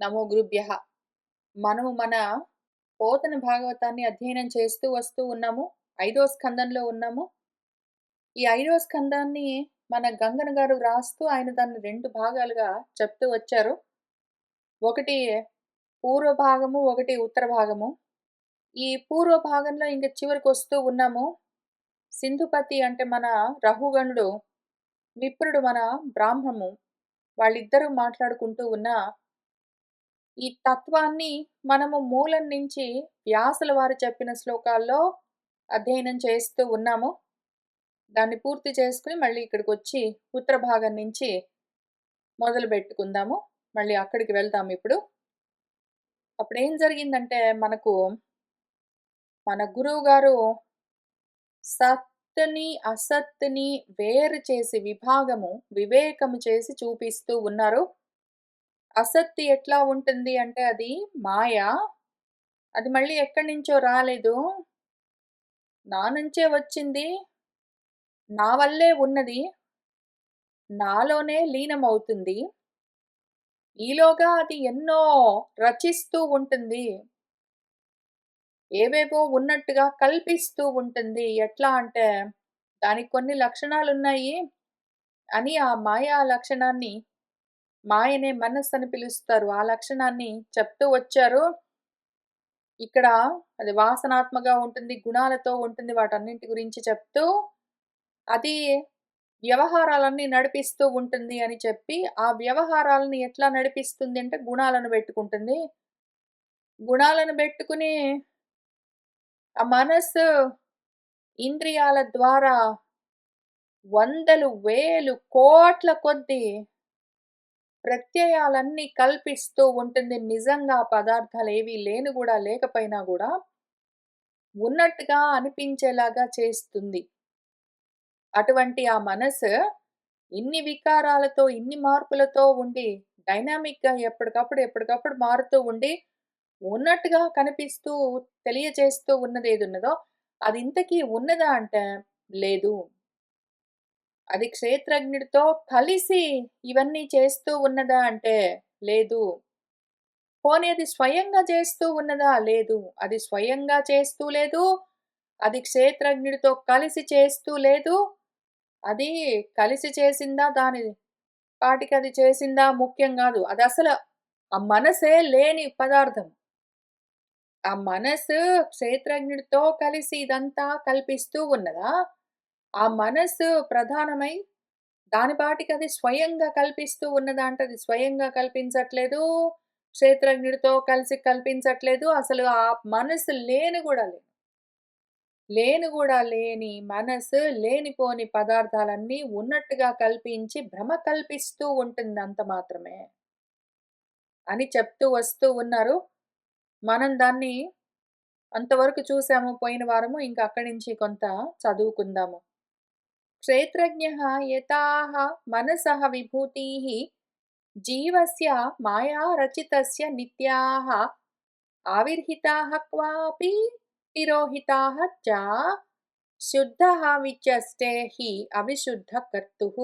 నమో గురుభ్యః. మనము మన పోతన భాగవతాన్ని అధ్యయనం చేస్తూ వస్తూ ఉన్నాము. 5వ స్కందంలో ఉన్నాము. ఈ 5వ స్కందాన్ని మన గంగన్న గారు వ్రాస్తూ ఆయన దాన్ని 2 భాగాలుగా చెప్తూ వచ్చారు. ఒకటి పూర్వ భాగము, ఒకటి ఉత్తర భాగము. ఈ పూర్వ భాగంలో ఇంక చివరికొస్తూ ఉన్నాము. సింధుపతి అంటే మన రహుగణుడు, విప్రుడు మన బ్రాహ్మము వాళ్ళిద్దరూ మాట్లాడుకుంటూ ఉన్న ఈ తత్వాన్ని మనము మూలం నుంచి వ్యాసుల వారు చెప్పిన శ్లోకాల్లో అధ్యయనం చేస్తూ ఉన్నాము. దాన్ని పూర్తి చేసుకొని మళ్ళీ ఇక్కడికొచ్చి ఉత్తర భాగం నుంచి మొదలుపెట్టుకుందాము. మళ్ళీ అక్కడికి వెళ్తాము ఇప్పుడు. అప్పుడేం జరిగిందంటే మనకు మన గురువుగారు సత్తుని, అసత్తుని వేరు చేసి వివేకము చేసి చూపిస్తూ ఉన్నారు. అసత్తు ఎట్లా ఉంటుంది అంటే అది మాయ. అది మళ్ళీ ఎక్కడి నుంచో రాలేదు. నా నుంచే వచ్చింది. నా వల్లే ఉన్నది. నాలోనే లీనమవుతుంది. ఈలోగా అది ఎన్నో రచిస్తూ ఉంటుంది. ఏవేవో ఉన్నట్టుగా కల్పిస్తూ ఉంటుంది. ఎట్లా అంటే దానికి కొన్ని లక్షణాలున్నాయి అని ఆ మాయా లక్షణాన్ని మాయనే మనస్సు అని పిలుస్తారు. ఆ లక్షణాన్ని చెప్తూ వచ్చారు. ఇక్కడ అది వాసనాత్మగా ఉంటుంది, గుణాలతో ఉంటుంది. వాటన్నింటి గురించి చెప్తూ అది వ్యవహారాలన్నీ నడిపిస్తూ ఉంటుంది అని చెప్పి, ఆ వ్యవహారాలను ఎట్లా నడిపిస్తుంది అంటే గుణాలను బెట్టుకుంటుంది. గుణాలను బెట్టుకుని ఆ మనస్సు ఇంద్రియాల ద్వారా వందలు, వేలు, కోట్ల కొద్దీ ప్రత్యయాలన్నీ కల్పిస్తూ ఉంటుంది. నిజంగా పదార్థాలేవి లేకపోయినా గూడా ఉన్నట్టుగా అనిపించేలాగా చేస్తుంది. అటువంటి ఆ మనసు ఇన్ని వికారాలతో, ఇన్ని మార్పులతో ఉండి డైనామిక్‌గా ఎప్పటికప్పుడు మారుతూ ఉండి, ఉన్నట్టుగా కనిపిస్తూ తెలియజేస్తూ ఉన్నదేదున్నదో అది ఇంతకీ ఉన్నదా అంటే లేదు. అది క్షేత్రజ్ఞుడితో కలిసి ఇవన్నీ చేస్తూ ఉన్నదా అంటే లేదు. పోనీ అది స్వయంగా చేస్తూ ఉన్నదా? లేదు. అది స్వయంగా చేస్తూ లేదు. అది క్షేత్రజ్ఞుడితో కలిసి చేస్తూ లేదు. అది కలిసి చేసిందా, దాని పాటికది చేసిందా ముఖ్యం గాదు. అదసలు ఆ మనసే లేని పదార్థం. ఆ మనసు క్షేత్రజ్ఞుడితో కలిసి ఇదంతా కల్పిస్తూ ఉన్నదా? ఆ మనసు ప్రధానమై దాని పాటికది స్వయంగా కల్పిస్తూ ఉన్నదా అంటే అది స్వయంగా కల్పించట్లేదు. క్షేత్రజ్ఞుడితో కలిసి కల్పించట్లేదు. అసలు ఆ మనసు లేని మనసు లేనిపోని పదార్థాలన్నీ ఉన్నట్టుగా కల్పించి భ్రమ కల్పిస్తూ ఉంటుంది అంత మాత్రమే అని చెప్తూ వస్తూ ఉన్నారు. మనం దాన్ని అంతవరకు చూసాము పోయిన వారము. ఇంకా అక్కడి నుంచి కొంత చదువుకుందాము. క్షేత్రజ్ఞః యతాః మనసః విభూతిః జీవస్య మాయా రచితస్య నిత్యాః ఆవిర్హితాః క్వాపి తిరోహితాః చ శుద్ధః విచష్టే హి అవిశుద్ధ కర్తుః.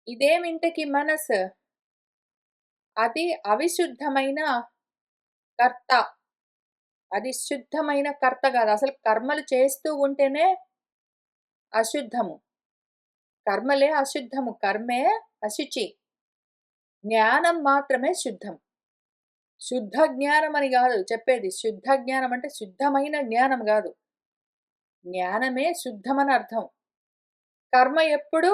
ఇదేమింతకి మనసు? అది అవిశుద్ధమైన కర్త. అది శుద్ధమైన కర్త గాదు. అసలు కర్మలు చేస్తూ ఉంటేనే అశుద్ధము. కర్మలే అశుద్ధము. కర్మే అశుచి. జ్ఞానం మాత్రమే శుద్ధం. శుద్ధ జ్ఞానం అని గాదు చెప్పేది. శుద్ధ జ్ఞానం అంటే శుద్ధమైన జ్ఞానం గాదు. జ్ఞానమే శుద్ధమని అర్థం. కర్మ ఎప్పుడు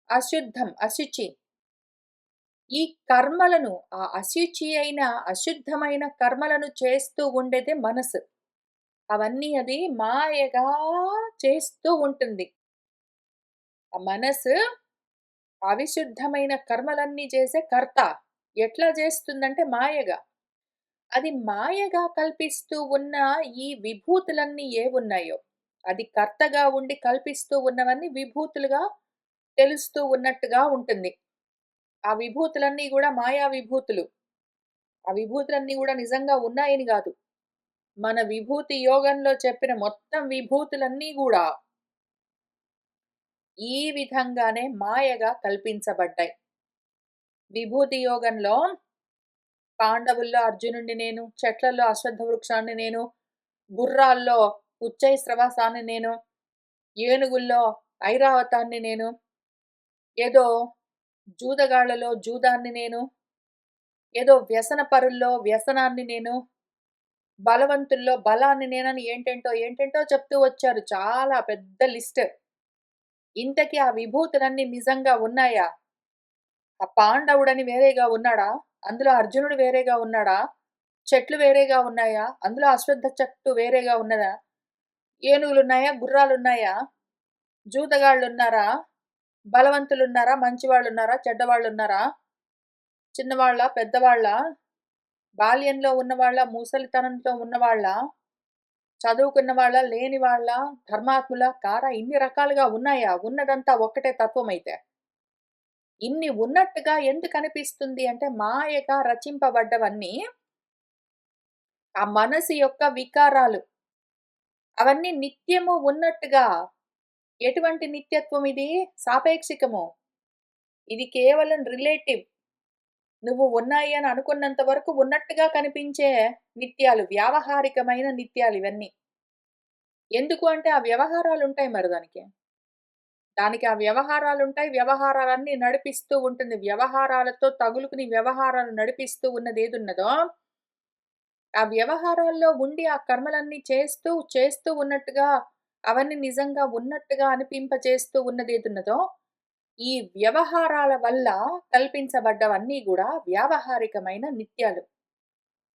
అశుద్ధం, అశుచి. ఈ కర్మలను ఆ అశుచి అయిన, అశుద్ధమైన కర్మలను చేస్తూ ఉండేదే మనసు. అవన్నీ అది మాయగా చేస్తూ ఉంటుంది. ఆ మనసు అవిశుద్ధమైన కర్మలన్నీ చేసే కర్త. ఎట్లా చేస్తుందంటే మాయగా. అది మాయగా కల్పిస్తూ ఉన్న ఈ విభూతులన్నీ ఏవున్నాయో, అది కర్తగా ఉండి కల్పిస్తూ ఉన్నవన్నీ విభూతులుగా తెలుస్తూ ఉన్నట్టుగా ఉంటుంది. ఆ విభూతులన్నీ గూడా మాయా విభూతులు. ఆ విభూతులన్నీ గూడా నిజంగా ఉన్నాయని గాదు. మన విభూతి యోగంలో చెప్పిన మొత్తం విభూతులన్నీ గూడా ఈ విధంగానే మాయగా కల్పించబడ్డాయి. విభూతి యోగంలో పాండవుల్లో అర్జునుడిని నేను, చెట్లలో అశ్వత్థ వృక్షాన్ని నేను, గుర్రాల్లో ఉచ్చైశ్రవసాన్ని నేను, ఏనుగుల్లో ఐరావతాన్ని నేను, ఏదో జూదగాళ్ళలో జూదాన్ని నేను, ఏదో వ్యసన పరుల్లో వ్యసనాన్ని నేను, బలవంతుల్లో బలాన్ని నేనని ఏంటేంటో, ఏంటేంటో చెప్తూ వచ్చారు. చాలా పెద్ద లిస్ట్. ఇంతకీ ఆ విభూతులన్నీ నిజంగా ఉన్నాయా? ఆ పాండవుడని వేరేగా ఉన్నాడా? అందులో అర్జునుడు వేరేగా ఉన్నాడా? చెట్లు వేరేగా ఉన్నాయా? అందులో అశ్వత్థ చెట్టు వేరేగా ఉన్నదా? ఏనుగులున్నాయా? గుర్రాలున్నాయా? జూదగాళ్ళున్నారా? బలవంతులున్నారా? మంచివాళ్ళున్నారా? చెడ్డవాళ్ళున్నారా? చిన్నవాళ్ళా? పెద్దవాళ్ళా? బాల్యంలో ఉన్నవాళ్ళా? ముసలితనంతో ఉన్నవాళ్ళా? చదువుకున్న వాళ్ళా? లేని వాళ్ళా? ధర్మాత్ములా? కారా? ఇన్ని రకాలుగా ఉన్నాయా? ఉన్నదంతా ఒక్కటే తత్వమైతే. ఇన్ని ఉన్నట్టుగా ఎందుకనిపిస్తుంది అంటే మాయగా రచింపబడ్డవన్నీ ఆ మనసు యొక్క వికారాలు. అవన్నీ నిత్యము ఉన్నట్టుగా. ఎటువంటి నిత్యత్వం ఇది? సాపేక్షికము. ఇది కేవలం రిలేటివ్. నువ్వు ఉన్నాయి అని అనుకున్నంత వరకు ఉన్నట్టుగా కనిపించే నిత్యాలు. వ్యావహారికమైన నిత్యాలివన్నీ. ఎందుకు అంటే ఆ వ్యవహారాలుంటాయి మరి దానికి. దానికి ఆ వ్యవహారాలుంటాయి. వ్యవహారాలన్నీ నడిపిస్తూ ఉంటుంది. వ్యవహారాలతో తగులుకుని వ్యవహారాలు నడిపిస్తూ ఉన్నదేదున్నదో ఆ వ్యవహారాల్లో ఉండి ఆ కర్మలన్నీ చేస్తూ, చేస్తూ ఉన్నట్టుగా అవన్నీ నిజంగా ఉన్నట్టుగా అనిపింపచేస్తూ ఉన్నదేదున్నదో, ఈ వ్యవహారాల వల్ల కల్పించబడ్డవన్నీ గూడా వ్యావహారికమైన నిత్యాలు.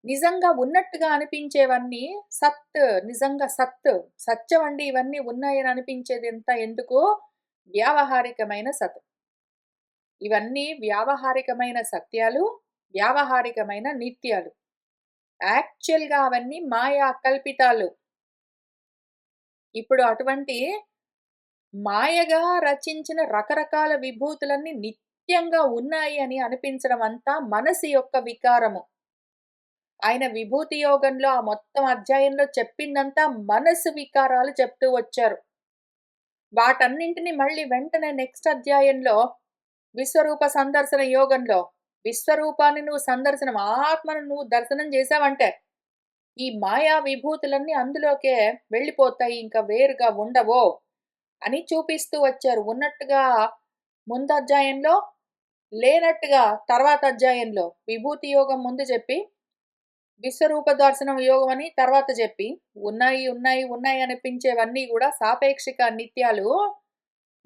నిజంగా ఉన్నట్టుగా అనిపించేవన్నీ సత్, నిజంగా సత్, సత్యమండి ఇవన్నీ ఉన్నాయని అనిపించేదంతా ఎందుకు? వ్యావహారికమైన సత్. ఇవన్నీ వ్యావహారికమైన సత్యాలు, వ్యావహారికమైన నిత్యాలు. యాక్చువల్‌గా అవన్నీ మాయా కల్పితాలు. ఇప్పుడు అటువంటి మాయగా రచించిన రకరకాల విభూతులన్నీ నిత్యంగా ఉన్నాయి అని అనిపించడం అంతా మనసు యొక్క వికారము. ఆయన విభూతి యోగంలో ఆ మొత్తం అధ్యాయంలో చెప్పిందంతా మనసు వికారాలు చెప్తూ వచ్చారు. వాటన్నింటిని మళ్ళీ వెంటనే నెక్స్ట్ అధ్యాయంలో విశ్వరూప సందర్శన యోగంలో విశ్వరూపాన్ని నువ్వు సందర్శనం ఆత్మను నువ్వు దర్శనం చేశావంటే ఈ మాయా విభూతులన్నీ అందులోకే వెళ్ళిపోతాయి. ఇంకా వేరుగా ఉండవు అని చూపిస్తూ వచ్చారు. ఉన్నట్టుగా ముందధ్యాయంలో, లేనట్టుగా తర్వాత అధ్యాయంలో విభూతి యోగం ముందు చెప్పి, విశ్వరూప దర్శనం యోగం అని తర్వాత చెప్పి, ఉన్నాయి, ఉన్నాయి, ఉన్నాయి అనిపించేవన్నీ గూడా సాపేక్షిక నిత్యాలు,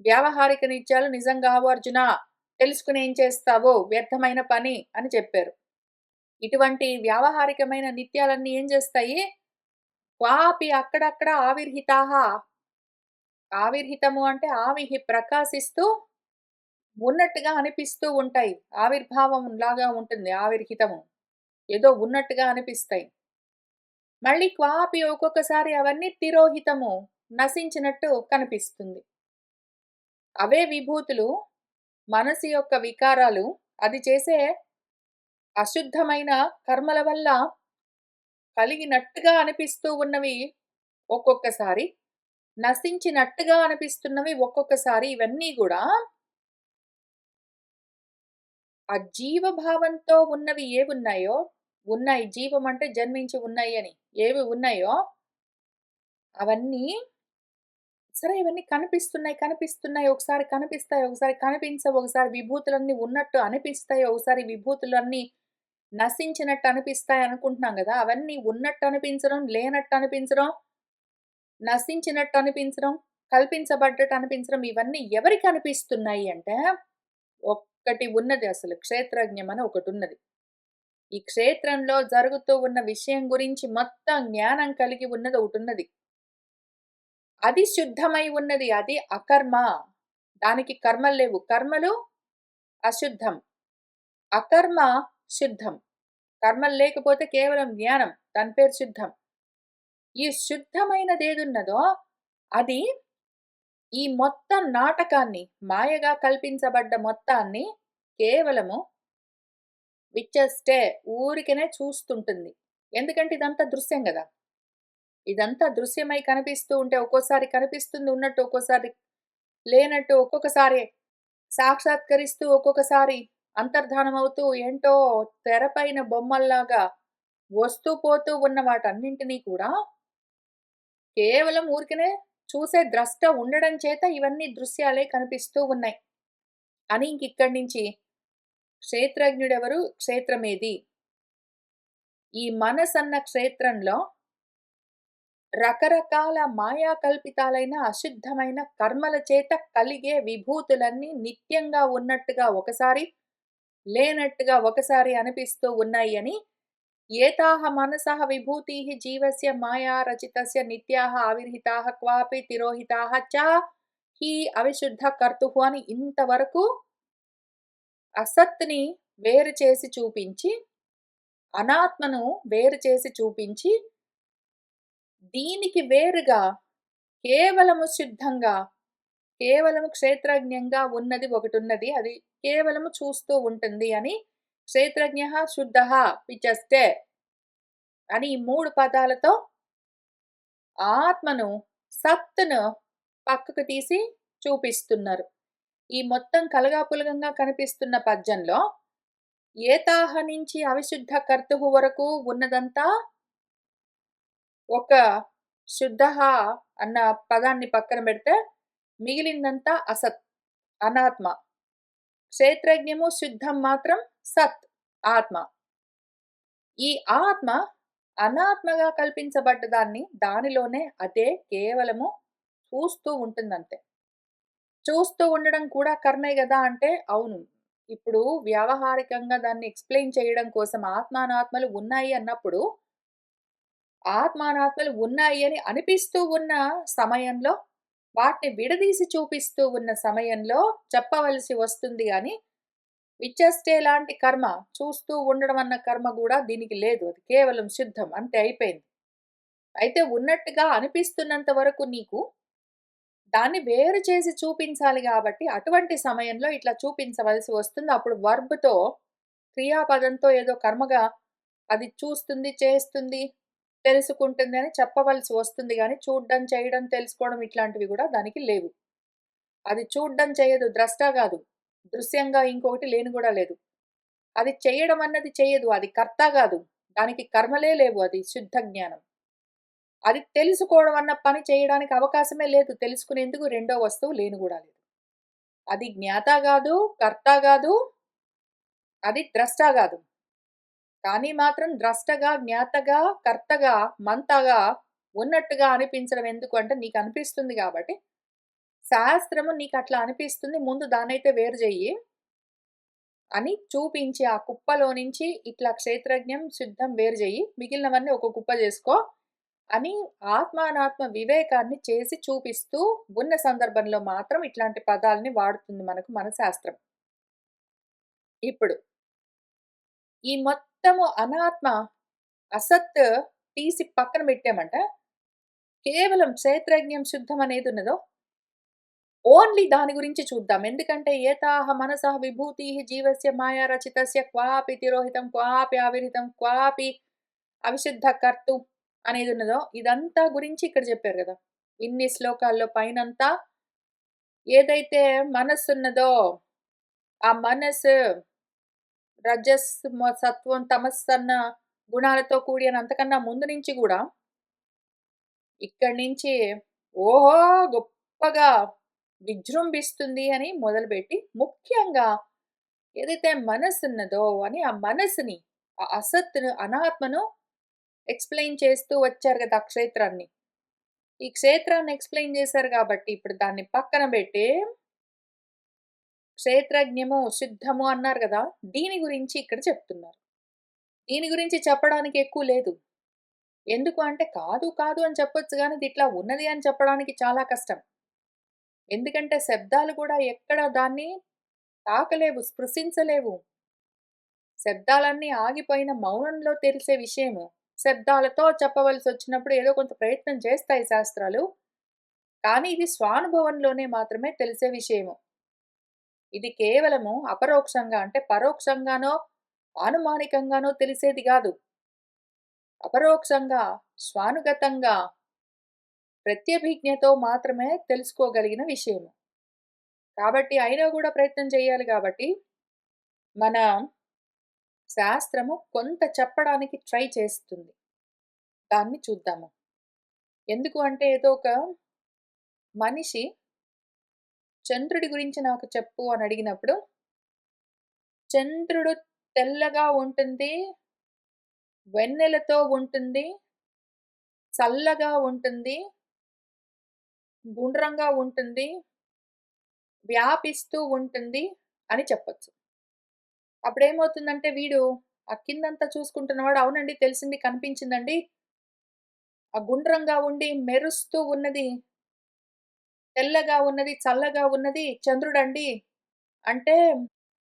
వ్యావహారిక నిత్యాలు నిజం గావు అర్జున. తెలుసుకుని ఏం చేస్తావు? వ్యర్థమైన పని అని చెప్పారు. ఇటువంటి వ్యావహారికమైన నిత్యాలన్నీ ఏం చేస్తాయి? క్వాపి అక్కడక్కడ ఆవిర్హితాహ. ఆవిర్హితము అంటే ఆవిహి ప్రకాశిస్తూ ఉన్నట్టుగా అనిపిస్తూ ఉంటాయి. ఆవిర్భావం లాగా ఉంటుంది ఆవిర్హితము. ఏదో ఉన్నట్టుగా అనిపిస్తాయి. మళ్ళీ క్వాపి ఒక్కొక్కసారి అవన్నీ తిరోహితము నశించినట్టు కనిపిస్తుంది. అవే విభూతులు మనసు యొక్క వికారాలు అది చేసే అశుద్ధమైన కర్మల వల్ల కలిగినట్టుగా అనిపిస్తూ ఉన్నవి ఒక్కొక్కసారి, నశించినట్టుగా అనిపిస్తున్నవి ఒక్కొక్కసారి ఇవన్నీ గూడా ఆ జీవభావంతో ఉన్నవి ఏవున్నాయో ఉన్నాయి. జీవం అంటే జన్మించి ఉన్నాయి అని. ఏవి ఉన్నాయో అవన్నీ సరే ఇవన్నీ కనిపిస్తున్నాయి, కనిపిస్తున్నాయి. ఒకసారి కనిపిస్తాయి, ఒకసారి కనిపించవు. ఒకసారి విభూతులన్నీ ఉన్నట్టు అనిపిస్తాయి. ఒకసారి విభూతులన్నీ నశించినట్టు అనిపిస్తాయి అనుకుంటున్నాం గదా! అవన్నీ ఉన్నట్టు అనిపించడం, లేనట్టు అనిపించడం, నశించినట్టు అనిపించడం, కల్పించబడ్డట్టు అనిపించడం ఇవన్నీ ఎవరికి అనిపిస్తున్నాయి అంటే ఒక్కటి ఉన్నది అసలు క్షేత్రజ్ఞం అని ఒకటున్నది. ఈ క్షేత్రంలో జరుగుతూ ఉన్న విషయం గురించి మొత్తం జ్ఞానం కలిగి ఉన్నది ఒకటున్నది. అది శుద్ధమై ఉన్నది. అది అకర్మ. దానికి కర్మలు లేవు. కర్మలు అశుద్ధం. అకర్మ శుద్ధం. కర్మలు లేకపోతే కేవలం జ్ఞానం. దాని పేరు శుద్ధం. ఈ శుద్ధమైనదేదున్నదో అది ఈ మొత్తం నాటకాన్ని మాయగా కల్పించబడ్డ మొత్తాన్ని కేవలము విచ్చేస్తే ఊరికనే చూస్తుంటుంది. ఎందుకంటే ఇదంతా దృశ్యం గదా! ఇదంతా దృశ్యమై కనిపిస్తూ ఉంటే ఒక్కోసారి కనిపిస్తుంది ఉన్నట్టు, ఒక్కోసారి లేనట్టు, ఒక్కొక్కసారి సాక్షాత్కరిస్తూ, ఒక్కొక్కసారి అంతర్ధానమవుతూ ఏంటో తెరపైన బొమ్మల్లాగా వస్తూ పోతూ ఉన్న వాటన్నింటినీ కూడా కేవలం ఊరికనే చూసే ద్రష్ట ఉండడం చేత ఇవన్నీ దృశ్యాలే కనిపిస్తూ ఉన్నాయి అని ఇంకిక్కడి నుంచి క్షేత్రజ్ఞుడెవరు? క్షేత్రమేది? ఈ మనసన్న క్షేత్రంలో రకరకాల మాయా కల్పితాలైన అశుద్ధమైన కర్మల చేత కలిగే విభూతులన్నీ నిత్యంగా ఉన్నట్టుగా ఒకసారి, లేనట్టుగా ఒకసారి అనిపిస్తూ ఉన్నాయి అని ఏతాః మనసః విభూతిః జీవస్య మాయా రచితస్య నిత్యాః అవిర్హితాః క్వాపి తిరోహితాః చ హి అవిశుద్ధ కర్తుః అని ఇంతవరకు అసత్‌ని వేరు చేసి చూపించి, అనాత్మను వేరు చేసి చూపించి, దీనికి వేరుగా కేవలము శుద్ధంగా, కేవలము క్షేత్రజ్ఞంగా ఉన్నది ఒకటున్నది. అది కేవలము చూస్తూ ఉంటుంది అని క్షేత్రజ్ఞః శుద్ధః విచస్తే అని ఈ 3 పదాలతో ఆత్మను, సత్తును పక్కకు తీసి చూపిస్తున్నారు. ఈ మొత్తం కలగాపులగంగా కనిపిస్తున్న పద్యంలో ఏతాహ నుంచి అవిశుద్ధ కర్తుః వరకు ఉన్నదంతా ఒక శుద్ధః అన్న పదాన్ని పక్కన పెడితే మిగిలిందంతా అసత్, అనాత్మ. క్షేత్రజ్ఞము శుద్ధం మాత్రం సత్, ఆత్మ. ఈ ఆత్మ అనాత్మగా కల్పించబడ్డ దానిలోనే అదే కేవలము చూస్తూ ఉంటుందంతే. చూస్తూ ఉండడం కూడా కర్మే గదా! అంటే అవును. ఇప్పుడు వ్యావహారికంగా దాన్ని ఎక్స్‌ప్లెయిన్ చేయడం కోసం ఆత్మానాత్మలు ఉన్నాయి అన్నప్పుడు, ఆత్మానాత్మలు ఉన్నాయి అని అనిపిస్తూ ఉన్న సమయంలో, వాటిని విడదీసి చూపిస్తూ ఉన్న సమయంలో చెప్పవలసి వస్తుంది గాని, విచస్టే లాంటి కర్మ, చూస్తూ ఉండడం అన్న కర్మ గూడా దీనికి లేదు. అది కేవలం శుద్ధం. అంతే అయిపోయింది. అయితే ఉన్నట్టుగా అనిపిస్తున్నంత వరకు నీకు దాన్ని వేరు చేసి చూపించాలి గాబట్టి, అటువంటి సమయంలో ఇట్లా చూపించవలసి వస్తుంది. అప్పుడు వర్బ్‌తో, క్రియాపదంతో ఏదో కర్మగా అది చూస్తుంది, చేస్తుంది, తెలుసుకుంటుంది అని చెప్పవలసి వస్తుంది గానీ, చూడ్డం, చేయడం, తెలుసుకోవడం ఇట్లాంటివి గూడా దానికి లేవు. అది చూడ్డం చేయదు, ద్రష్ట గాదు. దృశ్యంగా ఇంకొకటి లేను గూడా లేదు. అది చేయడం అన్నది చెయ్యదు. అది కర్త గాదు. దానికి కర్మలే లేవు. అది శుద్ధ జ్ఞానం. అది తెలుసుకోవడం అన్న పని చేయడానికి అవకాశమే లేదు. తెలుసుకునేందుకు రెండో వస్తువు లేను గూడా లేదు. అది జ్ఞాత గాదు, కర్త గాదు, అది ద్రష్ట గాదు. కానీ మాత్రం ద్రష్టగా, జ్ఞాతగా, కర్తగా, మంతగా ఉన్నట్టుగా అనిపించడం ఎందుకు అంటే నీకనిపిస్తుంది గాబట్టి, శాస్త్రము నీకట్లా అనిపిస్తుంది. ముందు దాన్నైతే వేరు జెయ్యి అని చూపించి, ఆ కుప్పలో నుంచి ఇట్లా క్షేత్రజ్ఞం, శుద్ధం వేరు జెయ్యి. మిగిలినవన్నీ ఒక కుప్ప జేసుకో అని ఆత్మానాత్మ వివేకాన్ని చేసి చూపిస్తూ ఉన్న సందర్భంలో మాత్రం ఇట్లాంటి పదాల్ని వాడుతుంది మనకు మన శాస్త్రం. ఇప్పుడు ఈ మొత్తము అనాత్మ, అసత్ తీసి పక్కన పెట్టామంట. కేవలం క్షేత్రజ్ఞం శుద్ధం అనేదున్నదో ఓన్లీ దాని గురించి చూద్దాం. ఎందుకంటే ఏతాహ మనసః విభూతిః జీవస్య మాయా రచితస్య క్వాపి తిరోహితం, క్వాపి అవిరహితం, క్వాపి అవిశుద్ధ కర్తు అనేదున్నదో ఇదంతా గురించి ఇక్కడ చెప్పారు గదా! ఇన్ని శ్లోకాల్లో పైనంతా ఏదైతే మనస్సున్నదో, ఆ మనసు రజస్, సత్వం, తమస్ అన్న గుణాలతో కూడి అని అంతకన్నా ముందు నుంచి గూడా ఇక్కడి నుంచి ఓహో! గొప్పగా విజృంభిస్తుంది అని మొదలుపెట్టి, ముఖ్యంగా ఏదైతే మనసున్నదో అని ఆ మనసుని, ఆ అసత్తును, అనాత్మను ఎక్స్‌ప్లెయిన్ చేస్తూ వచ్చారు గదా! ఆ క్షేత్రాన్ని. ఈ క్షేత్రాన్ని ఎక్స్‌ప్లెయిన్ చేశారు గాబట్టి, ఇప్పుడు దాన్ని పక్కన బెట్టి, క్షేత్రజ్ఞము, శుద్ధము అన్నారు గదా! దీని గురించి ఇక్కడ చెప్తున్నారు. దీని గురించి చెప్పడానికి ఎక్కువ లేదు. ఎందుకు అంటే, కాదు, కాదు అని చెప్పొచ్చు గానీ, ఇదిట్లా ఉన్నది అని చెప్పడానికి చాలా కష్టం. ఎందుకంటే, శబ్దాలు గూడా ఎక్కడ దాన్ని తాకలేవు, స్పృశించలేవు. శబ్దాలన్నీ ఆగిపోయిన మౌనంలో తెలిసే విషయము. శబ్దాలతో చెప్పవలసొచ్చినప్పుడు ఏదో కొంత ప్రయత్నం చేస్తాయి శాస్త్రాలు. కానీ ఇది స్వానుభవంలోనే మాత్రమే తెలిసే విషయము. ఇది కేవలము అపరోక్షంగా అంటే పరోక్షంగానో, ఆనుమానికంగానో తెలిసేది గాదు. అపరోక్షంగా, స్వానుగతంగా, ప్రత్యభిజ్ఞతో మాత్రమే తెలుసుకోగలిగిన విషయము. కాబట్టి అయినా గూడా ప్రయత్నం చేయాలి గాబట్టి మన శాస్త్రము కొంత చెప్పడానికి ట్రై చేస్తుంది. దాన్ని చూద్దాము. ఎందుకు అంటే ఏదో ఒక మనిషి చంద్రుడి గురించి నాకు చెప్పు అని అడిగినప్పుడు, చంద్రుడు తెల్లగా ఉంటుంది, వెన్నెలతో ఉంటుంది, చల్లగా ఉంటుంది, గుండ్రంగా ఉంటుంది, వ్యాపిస్తూ ఉంటుంది అని చెప్పొచ్చు. అప్పుడేమవుతుందంటే వీడు ఆ కిందంతా చూసుకుంటున్నవాడు అవునండి తెలిసింది కనిపించిందండి. ఆ గుండ్రంగా ఉండి మెరుస్తూ ఉన్నది, తెల్లగా ఉన్నది, చల్లగా ఉన్నది చంద్రుడండి. అంటే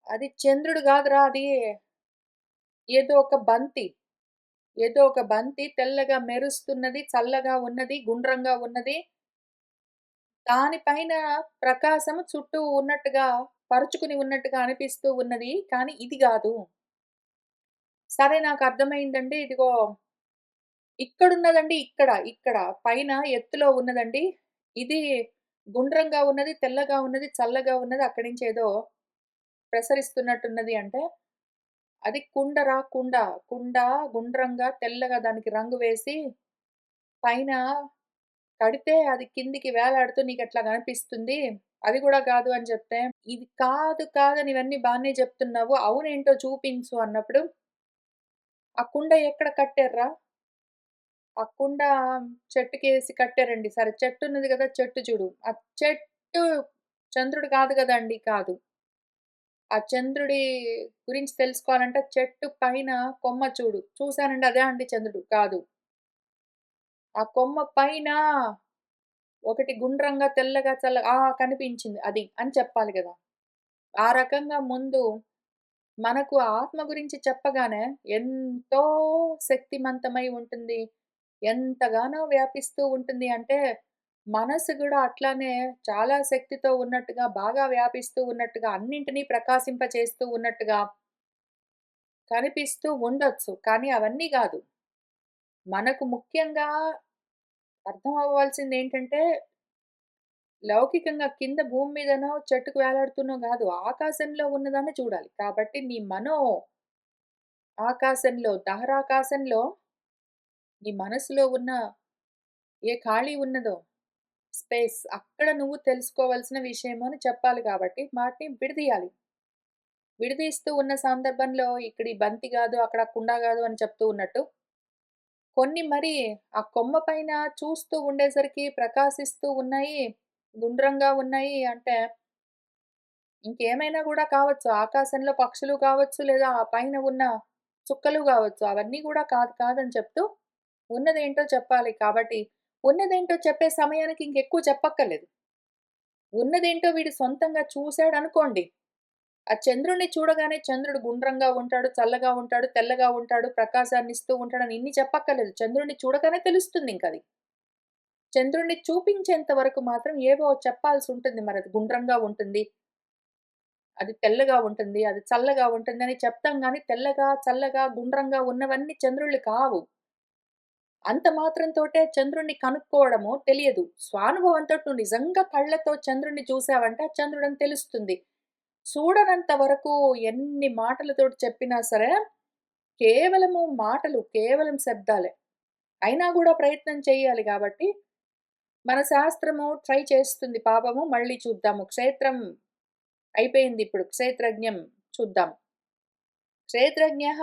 అది చంద్రుడు గాదురా! అది ఏదో ఒక బంతి. ఏదో ఒక బంతి తెల్లగా మెరుస్తున్నది, చల్లగా ఉన్నది, గుండ్రంగా ఉన్నది. దాని పైన ప్రకాశము చుట్టూ ఉన్నట్టుగా, పరుచుకుని ఉన్నట్టుగా అనిపిస్తూ ఉన్నది. కానీ ఇది గాదు. సరే నాకర్థమైందండి. ఇదిగో ఇక్కడున్నదండి ఇక్కడ. పైన ఎత్తులో ఉన్నదండి. ఇది గుండ్రంగా ఉన్నది, తెల్లగా ఉన్నది, చల్లగా ఉన్నది. అక్కడి నుంచి ఏదో ప్రసరిస్తున్నట్టున్నది అంటే, అది కుండరా కుండ. కుండ గుండ్రంగా, తెల్లగా దానికి రంగు వేసి, పైన కడితే అది కిందికి వేలాడుతూ నీకట్లా కనిపిస్తుంది. అది గూడా కాదు అని చెప్తే, ఇది కాదని ఇవన్నీ బానే చెప్తున్నావు. అవునేంటో చూపించు అన్నప్పుడు, ఆ కుండ ఎక్కడ కట్టార్రా? ఆ కుండ చెట్టుకేసి కట్టారండి. సరే చెట్టున్నది గదా! చెట్టు చూడు. ఆ చెట్టు చంద్రుడు కాదు గదండీ! కాదు. ఆ చంద్రుడి గురించి తెలుసుకోవాలంటే చెట్టు పైన కొమ్మ చూడు. చూసానండి అదా అండి చంద్రుడు? కాదు. ఆ కొమ్మ పైన ఒకటి గుండ్రంగా, తెల్లగా, ఆ! కనిపించింది అది అని చెప్పాలి గదా! ఆ రకంగా ముందు మనకు ఆత్మ గురించి చెప్పగానే ఎంతో శక్తిమంతమై ఉంటుంది. ఎంతగానో వ్యాపిస్తూ ఉంటుంది అంటే, మనసు గూడా అట్లానే చాలా శక్తితో ఉన్నట్టుగా, బాగా వ్యాపిస్తూ ఉన్నట్టుగా, అన్నింటినీ ప్రకాశింపచేస్తూ ఉన్నట్టుగా కనిపిస్తూ ఉండొచ్చు. కానీ అవన్నీ గాదు. మనకు ముఖ్యంగా అర్థం అవ్వాల్సిందేంటంటే, లౌకికంగా కింద భూమి మీదనో, చెట్టుకు వేలాడుతూనో గాదు. ఆకాశంలో ఉన్నదాన్ని చూడాలి. కాబట్టి నీ ఆకాశంలో, దహరాకాశంలో నీ మనసులో ఉన్న ఏ ఖాళీ ఉన్నదో స్పేస్ అక్కడ నువ్వు తెలుసుకోవాల్సిన విషయము అని చెప్పాలి కాబట్టి వాటిని విడదీయాలి. విడదీస్తూ ఉన్న సందర్భంలో ఇక్కడ ఈ బంతి గాదు, అక్కడ కుండ గాదు అని చెప్తూ ఉన్నట్టు, కొన్ని మరి ఆ కొమ్మ పైన చూస్తూ ఉండేసరికి ప్రకాశిస్తూ ఉన్నాయి, గుండ్రంగా ఉన్నాయి అంటే ఇంకేమైనా గూడా కావచ్చు. ఆకాశంలో పక్షులు కావచ్చు, లేదా ఆ పైన ఉన్న చుక్కలు గావచ్చు. అవన్నీ గూడా కాదని చెప్తూ ఉన్నదేంటో చెప్పాలి. కాబట్టి ఉన్నదేంటో చెప్పే సమయానికి ఇంకెక్కువ చెప్పక్కర్లేదు. ఉన్నదేంటో వీడు సొంతంగా చూసాడనుకోండి. ఆ చంద్రుడిని చూడగానే చంద్రుడు గుండ్రంగా ఉంటాడు, చల్లగా ఉంటాడు, తెల్లగా ఉంటాడు, ప్రకాశాన్నిస్తూ ఉంటాడని ఇన్ని చెప్పక్కర్లేదు. చంద్రుడిని చూడగానే తెలుస్తుందింకది. చంద్రుడిని చూపించేంత వరకు మాత్రం ఏవో చెప్పాల్సుంటుంది. మరది గుండ్రంగా ఉంటుంది. అది తెల్లగా ఉంటుంది. అది చల్లగా ఉంటుందని చెప్తాం గానీ, తెల్లగా, చల్లగా, గుండ్రంగా ఉన్నవన్నీ చంద్రుళ్ళు కావు. అంత మాత్రంతోటే చంద్రుడిని కనుక్కోవడము తెలియదు. స్వానుభవంతోటి నువ్వు నిజంగా కళ్ళతో చంద్రుడిని చూసావంటే, అది చంద్రుడని తెలుస్తుంది. చూడనంత వరకు ఎన్ని మాటలతోటి చెప్పినా సరే, కేవలము మాటలు, కేవలం శబ్దాలే. అయినా గూడా ప్రయత్నం చేయాలి గాబట్టి, మన శాస్త్రము ట్రై చేస్తుంది పాపము. మళ్ళీ చూద్దాము. క్షేత్రం అయిపోయిందిప్పుడు. క్షేత్రజ్ఞం చూద్దాం. క్షేత్రజ్ఞः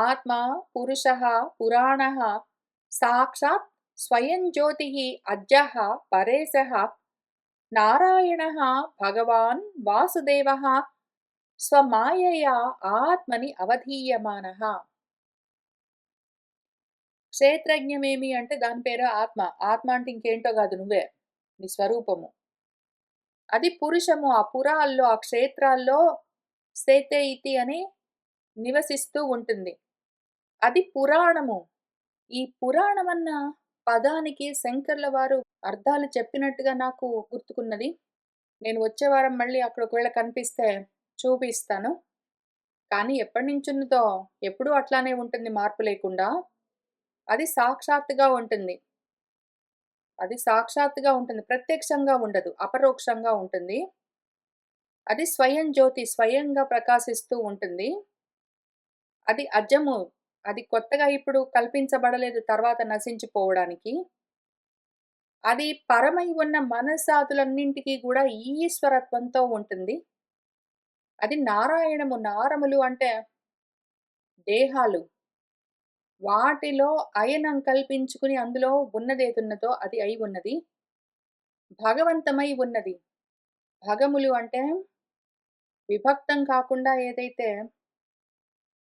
ఆత్మ పురుషः పురాణः సాక్షాత్ స్వయం జ్యోతిః అజ్జः పరేశः నారాయణः భగవాన్ వాసుదేవः స్వమాయయా ఆత్మని అవధీయమానః. క్షేత్రజ్ఞమేమి అంటే దాని పేరు ఆత్మ. ఆత్మ అంటే ఇంకేంటో గాదు నువ్వే. నీ స్వరూపము. అది పురుషము. ఆ పురాల్లో, ఆ క్షేత్రాల్లో సేతే ఇతి అని నివసిస్తూ ఉంటుంది. అది పురాణము. ఈ పురాణమన్న పదానికి శంకర్ల వారు అర్థాలు చెప్పినట్టుగా నాకు గుర్తుకున్నది. నేను వచ్చే వారం మళ్ళీ అక్కడ ఒకవేళ కనిపిస్తే చూపిస్తాను. కానీ ఎప్పటినుంచున్నదో ఎప్పుడూ అట్లానే ఉంటుంది మార్పు లేకుండా. అది సాక్షాత్తుగా ఉంటుంది. అది సాక్షాత్తుగా ఉంటుంది. ప్రత్యక్షంగా ఉండదు. అపరోక్షంగా ఉంటుంది. అది స్వయం జ్యోతి. స్వయంగా ప్రకాశిస్తూ ఉంటుంది. అది అజము. అది కొత్తగా ఇప్పుడు కల్పించబడలేదు తర్వాత నశించిపోవడానికి. అది పరమై ఉన్న మనస్సాతులన్నింటికి గూడా ఈశ్వరత్వంతో ఉంటుంది. అది నారాయణము. నారములు అంటే దేహాలు. వాటిలో అయనం కల్పించుకుని అందులో ఉన్నదేదున్నదో అది అయి ఉన్నది. భగవంతమై ఉన్నది. భగములు అంటే విభక్తం కాకుండా ఏదైతే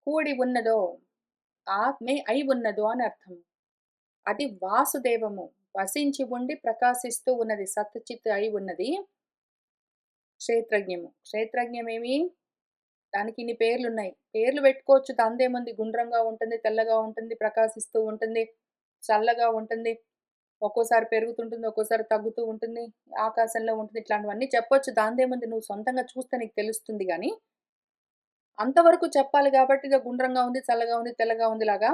కూడి ఉన్నదో, ఆత్మే అయి ఉన్నదో అని అర్థం. అది వాసుదేవము. వసించి ఉండి ప్రకాశిస్తూ ఉన్నది. సత్ చిత్ అయి ఉన్నది. క్షేత్రజ్ఞము. క్షేత్రజ్ఞమేమి దానికి ఇన్ని పేర్లున్నాయి. పేర్లు పెట్టుకోవచ్చు దాందేముంది. గుండ్రంగా ఉంటుంది, తెల్లగా ఉంటుంది, ప్రకాశిస్తూ ఉంటుంది, చల్లగా ఉంటుంది. ఒక్కోసారి పెరుగుతుంటుంది, ఒక్కోసారి తగ్గుతూ ఉంటుంది, ఆకాశంలో ఉంటుంది. ఇట్లాంటివన్నీ చెప్పొచ్చు దాందేముంది. నువ్వు సొంతంగా చూస్తే నీకు తెలుస్తుంది గానీ, అంతవరకు చెప్పాలి గాబట్టి ఇగ గుండ్రంగా ఉంది, చల్లగా ఉంది, తెల్లగా ఉంది లాగా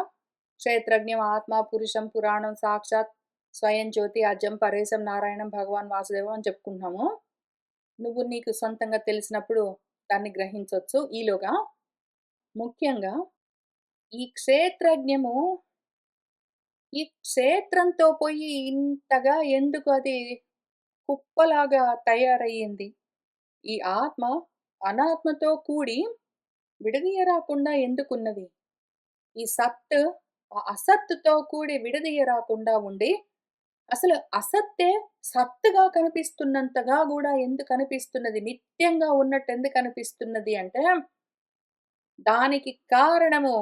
క్షేత్రజ్ఞం, ఆత్మ, పురుషం, పురాణం, సాక్షాత్, స్వయం జ్యోతి, అజం, పరేశం, నారాయణం, భగవాన్ వాసుదేవం అని చెప్పుకుంటున్నాము. నువ్వు నీకు సొంతంగా తెలిసినప్పుడు దాన్ని గ్రహించొచ్చు. ఈలోగా ముఖ్యంగా ఈ క్షేత్రజ్ఞము ఈ క్షేత్రంతో పోయి ఇంతగా ఎందుకు అది కుప్పలాగా తయారయ్యింది? ఈ ఆత్మ అనాత్మతో కూడి విడదీయరాకుండా ఎందుకున్నది? ఈ సత్ ఆ అసత్తుతో కూడి విడదీయరాకుండా ఉండి, అసలు అసత్తే సత్తుగా కనిపిస్తున్నంతగా గూడా ఎందుకు అనిపిస్తున్నది? నిత్యంగా ఉన్నట్టు ఎందుకు అనిపిస్తున్నది అంటే, దానికి కారణము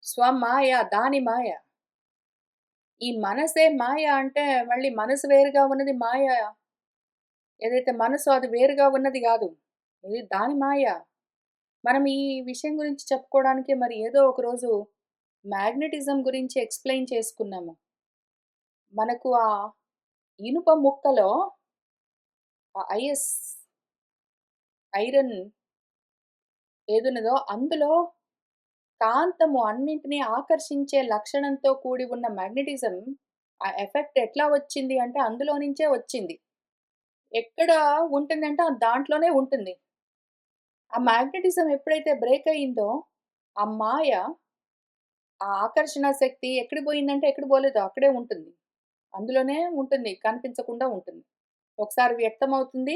స్వమాయ, దాని మాయ. ఈ మనసే మాయ అంటే మళ్ళీ మనసు వేరుగా ఉన్నది మాయ. ఏదైతే మనసో అది వేరుగా ఉన్నది గాదు. ఇది దాని మాయ. మనం ఈ విషయం గురించి చెప్పుకోవడానికి మరి ఏదో ఒక రోజు మ్యాగ్నెటిజం గురించి ఎక్స్‌ప్లెయిన్ చేసుకున్నాము. మనకు ఆ ఇనుప ముక్కలో ఆ ఐరన్ ఏదున్నదో అందులో కాంతము అన్నింటిని ఆకర్షించే లక్షణంతో కూడి ఉన్న మ్యాగ్నెటిజం ఆ ఎఫెక్ట్ ఎట్లా వచ్చింది అంటే అందులో నుంచే వచ్చింది. ఎక్కడ ఉంటుందంటే దాంట్లోనే ఉంటుంది. ఆ మ్యాగ్నెటిజం ఎప్పుడైతే బ్రేక్ అయిందో, ఆ మాయ, ఆ ఆకర్షణ శక్తి ఎక్కడికి పోయిందంటే ఎక్కడికి పోలేదు. అక్కడే ఉంటుంది. అందులోనే ఉంటుంది. కనిపించకుండా ఉంటుంది. ఒకసారి వ్యక్తమవుతుంది